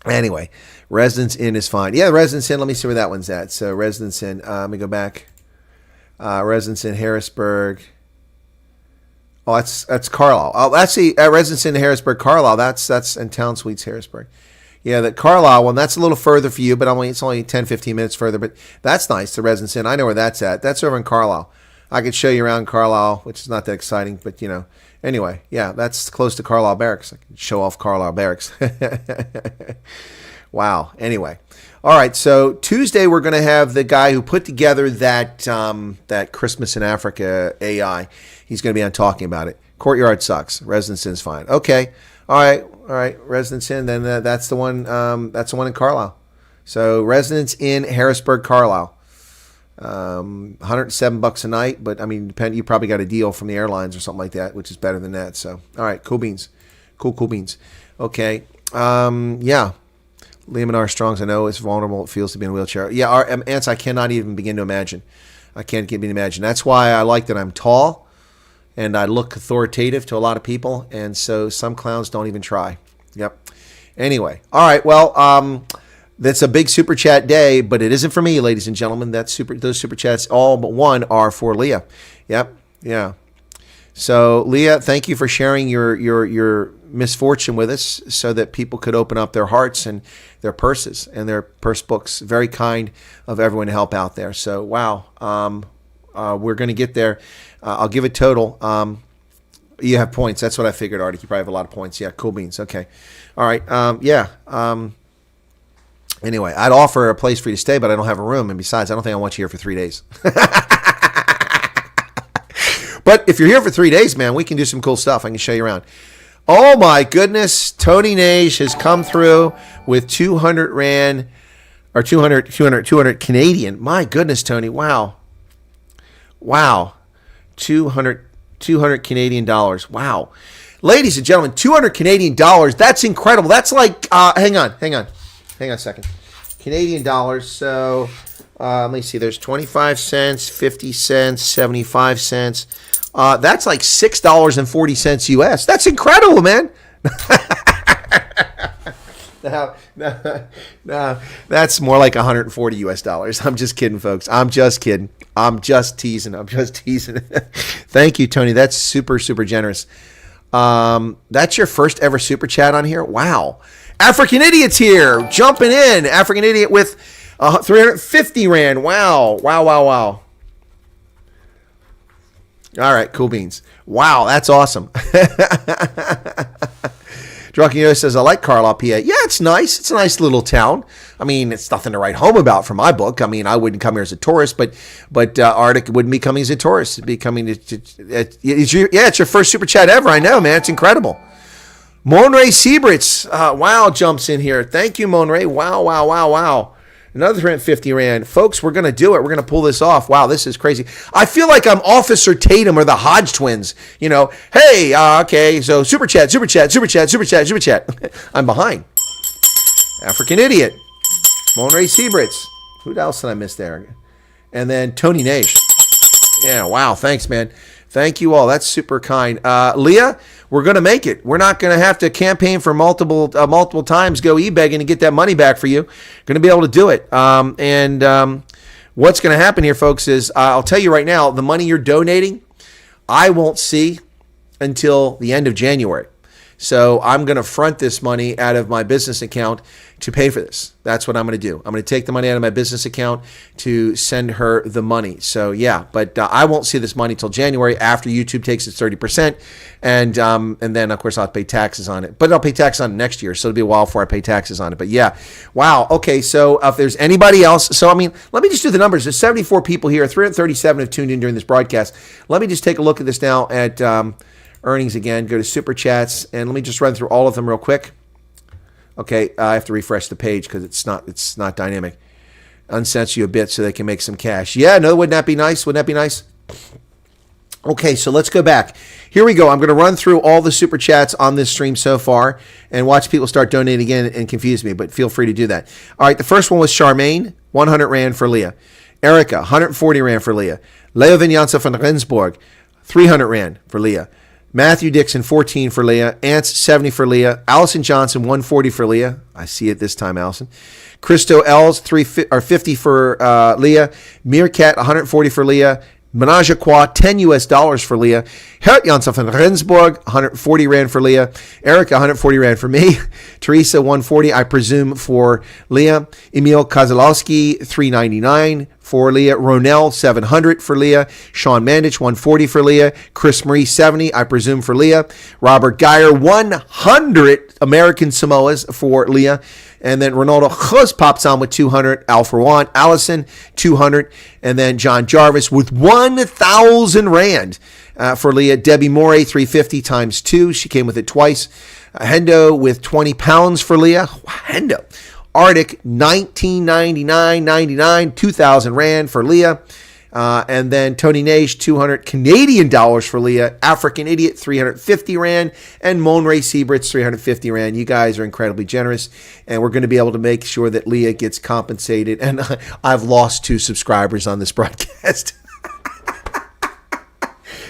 Anyway, Residence Inn is fine. Yeah, Residence Inn, let me see where that one's at. So, Residence Inn, let me go back. Residence Inn, Harrisburg. Oh, that's Carlisle. Oh, that's the Residence Inn Harrisburg, Carlisle. That's in Town Suites Harrisburg. Yeah, the Carlisle one, that's a little further for you, but it's only 10, 15 minutes further. But that's nice, the Residence Inn. I know where that's at. That's over in Carlisle. I could show you around Carlisle, which is not that exciting, but Anyway, yeah, that's close to Carlisle Barracks. I can show off Carlisle Barracks. Wow. Anyway. All right, so Tuesday we're going to have the guy who put together that Christmas in Africa AI. He's going to be on talking about it. Courtyard sucks. Residence Inn's fine. Okay. All right. Residence Inn. Then that's the one. That's the one in Carlisle. So Residence Inn, Harrisburg, Carlisle. $107 a night, but I mean, you probably got a deal from the airlines or something like that, which is better than that. So, all right, cool beans. Cool beans. Okay. Yeah. Liam and Armstrong's, I know, is vulnerable. It feels to be in a wheelchair. Yeah, Ants, I cannot even begin to imagine. I can't begin to imagine. That's why I like that I'm tall and I look authoritative to a lot of people. And so some clowns don't even try. Yep. Anyway. All right. Well, that's a big super chat day, but it isn't for me, ladies and gentlemen. Those super chats, all but one, are for Leah. Yep. Yeah. So Leah, thank you for sharing your misfortune with us so that people could open up their hearts and their purses and their purse books. Very kind of everyone to help out there. So, wow. We're going to get there. I'll give a total. You have points. That's what I figured, Artie. You probably have a lot of points. Yeah, cool beans. Okay. All right. Anyway, I'd offer a place for you to stay, but I don't have a room. And besides, I don't think I want you here for 3 days. But if you're here for 3 days, man, we can do some cool stuff. I can show you around. Oh, my goodness. Tony Nage has come through with 200 Rand, or 200 Canadian. My goodness, Tony. Wow. 200 Canadian dollars. Wow. Ladies and gentlemen, 200 Canadian dollars. That's incredible. That's like, hang on a second. Canadian dollars. So, let me see. There's 25 cents, 50 cents, 75 cents. That's like $6.40 US. That's incredible, man. No, that's more like 140 US dollars. I'm just kidding, folks. I'm just kidding. I'm just teasing. Thank you, Tony. That's super, super generous. That's your first ever super chat on here? Wow. African Idiot's here, jumping in. African Idiot with 350 Rand. Wow. All right, cool beans. Wow, that's awesome. Drunken says, I like Carlisle, PA. Yeah, it's nice. It's a nice little town. I mean, it's nothing to write home about for my book. I mean, I wouldn't come here as a tourist, but Arctic wouldn't be coming as a tourist. It'd be coming it's your first super chat ever. I know, man. It's incredible. Monray Sieberts, wow, jumps in here. Thank you, Monray. Wow. Another 350 Rand. Folks, we're going to do it. We're going to pull this off. Wow, this is crazy. I feel like I'm Officer Tatum or the Hodge twins. You know, hey, okay, so super chat. I'm behind. African Idiot. Monray Sieberts. Who else did I miss there? And then Tony Nage. Yeah, wow, thanks, man. Thank you all. That's super kind. Leah, we're going to make it. We're not going to have to campaign for multiple times, go e-begging to get that money back for you. Going to be able to do it. What's going to happen here, folks, is I'll tell you right now, the money you're donating, I won't see until the end of January. So I'm going to front this money out of my business account to pay for this. That's what I'm going to do. I'm going to take the money out of my business account to send her the money. So yeah, but I won't see this money till January after YouTube takes its 30%, and then of course I'll pay taxes on it. But I'll pay taxes on it next year, so it'll be a while before I pay taxes on it. But yeah, wow. Okay, so if there's anybody else, so I mean, let me just do the numbers. There's 74 people here. 337 have tuned in during this broadcast. Let me just take a look at this now at earnings again. Go to Super Chats, and let me just run through all of them real quick. Okay, I have to refresh the page because it's not dynamic. Uncensor you a bit so they can make some cash. Yeah, no, wouldn't that be nice? Okay, so let's go back. Here we go. I'm going to run through all the Super Chats on this stream so far and watch people start donating again and confuse me, but feel free to do that. All right, the first one was Charmaine, 100 Rand for Leah. Erica, 140 Rand for Leah. Leo Vinyanza from Rendsburg, 300 Rand for Leah. Matthew Dixon, 14 for Leah. Ants, 70 for Leah. Allison Johnson, 140 for Leah. I see it this time, Allison. Christo Els, 50 for Leah. Meerkat, 140 for Leah. Menage a Trois, $10 US for Leah. Hert Janssen from Rendsburg, 140 Rand for Leah. Erica, 140 Rand for me. Teresa, 140, I presume, for Leah. Emil Kozlowski, 399 for Leah. Ronell, 700 for Leah. Sean Mandich, 140 for Leah. Chris Marie, 70, I presume, for Leah. Robert Geyer, 100 American Samoas for Leah. And then Ronaldo Chus pops on with 200. Alpha One, Allison, 200. And then John Jarvis with 1,000 Rand for Leah. Debbie Morey, 350 times 2. She came with it twice. Hendo with 20 pounds for Leah. Hendo. Arctic, 1999.99, 2,000 Rand for Leah. And then Tony Nage, 200 Canadian dollars for Leah. African Idiot, 350 Rand. And Monray Sieberts, 350 Rand. You guys are incredibly generous. And we're going to be able to make sure that Leah gets compensated. And I've lost 2 subscribers on this broadcast.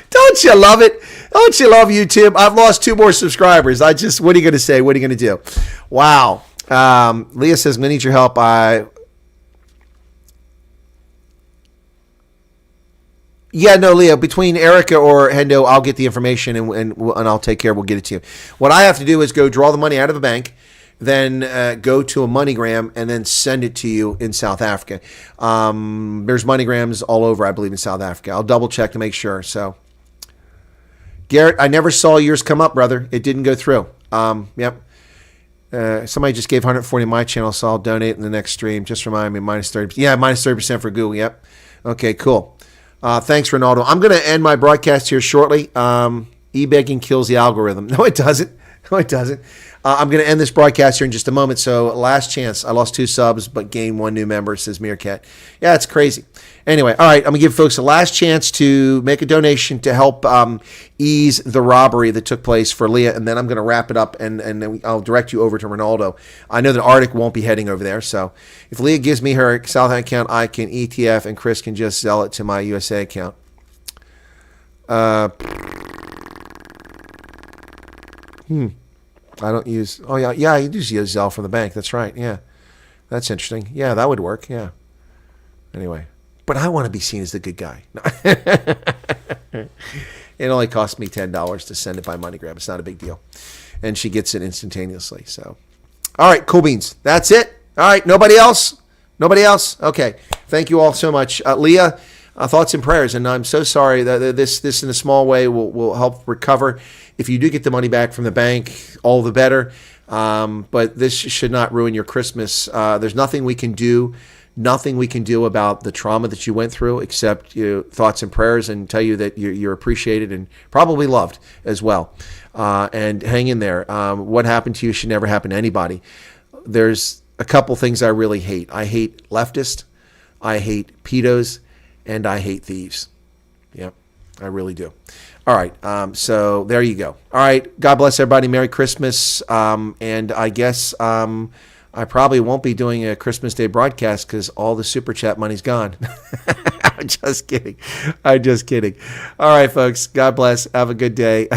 Don't you love it? Don't you love YouTube? I've lost 2 more subscribers. What are you going to say? What are you going to do? Wow. Leah says, I need your help. Yeah, no, Leo. Between Erica or Hendo, I'll get the information and I'll take care. We'll get it to you. What I have to do is go draw the money out of the bank, then go to a MoneyGram and then send it to you in South Africa. There's MoneyGrams all over, I believe, in South Africa. I'll double check to make sure. So, Garrett, I never saw yours come up, brother. It didn't go through. Yep. Somebody just gave 140 to my channel, so I'll donate in the next stream. Just remind me, minus 30%. Yeah, minus 30% for Google. Yep. Okay, cool. Thanks, Ronaldo. I'm going to end my broadcast here shortly. E-begging kills the algorithm. No, it doesn't. No, it doesn't. I'm going to end this broadcast here in just a moment. So, last chance. I lost 2 subs, but gained 1 new member, says Meerkat. Yeah, it's crazy. Anyway, all right. I'm going to give folks a last chance to make a donation to help ease the robbery that took place for Leah, and then I'm going to wrap it up, and then I'll direct you over to Ronaldo. I know that Arctic won't be heading over there, so if Leah gives me her South account, I can ETF, and Chris can just sell it to my USA account. I don't use. Oh yeah. You do use Zelle from the bank. That's right. Yeah, that's interesting. Yeah, that would work. Yeah. Anyway, but I want to be seen as the good guy. It only cost me $10 to send it by MoneyGram. It's not a big deal, and she gets it instantaneously. So, all right, cool beans. That's it. All right, nobody else. Nobody else. Okay. Thank you all so much, Leah. Thoughts and prayers, and I'm so sorry that this in a small way will help recover. If you do get the money back from the bank, all the better. But this should not ruin your Christmas. There's nothing we can do about the trauma that you went through, except thoughts and prayers, and tell you that you're appreciated and probably loved as well. And hang in there. What happened to you should never happen to anybody. There's a couple things I really hate. I hate leftists. I hate pedos. And I hate thieves. Yep, I really do. All right, so there you go. All right, God bless everybody. Merry Christmas. And I guess I probably won't be doing a Christmas Day broadcast because all the Super Chat money's gone. I'm just kidding. All right, folks, God bless. Have a good day.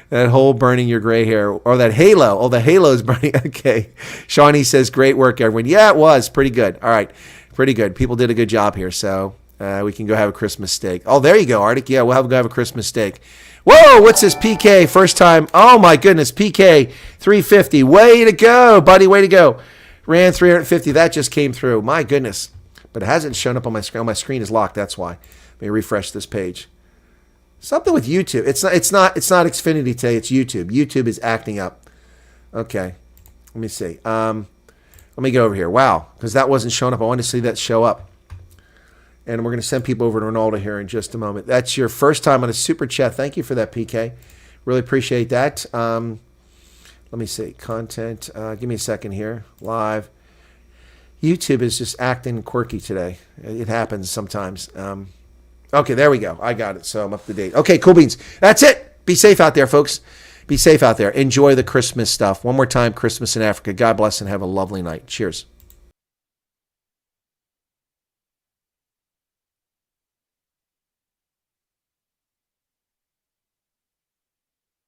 That whole burning your gray hair, or that halo. Oh, the halo's burning. Okay. Shawnee says, great work, everyone. Yeah, it was. Pretty good. All right. Pretty good. People did a good job here, so we can go have a Christmas steak. Oh, there you go, Arctic. Yeah, we'll go have a Christmas steak. Whoa, what's this PK? First time. Oh, my goodness. PK 350. Way to go, buddy. Way to go. Ran 350. That just came through. My goodness. But it hasn't shown up on my screen. My screen is locked. That's why. Let me refresh this page. Something with YouTube. It's not Xfinity today. It's YouTube. YouTube is acting up. Okay. Let me see. Let me go over here. Wow, because that wasn't showing up. I want to see that show up. And we're going to send people over to Ronaldo here in just a moment. That's your first time on a Super Chat. Thank you for that, PK. Really appreciate that. Let me see. Content. Give me a second here. Live. YouTube is just acting quirky today. It happens sometimes. Okay, there we go. I got it. So I'm up to date. Okay, cool beans. That's it. Be safe out there, folks. Be safe out there. Enjoy the Christmas stuff. One more time, Christmas in Africa. God bless and have a lovely night. Cheers.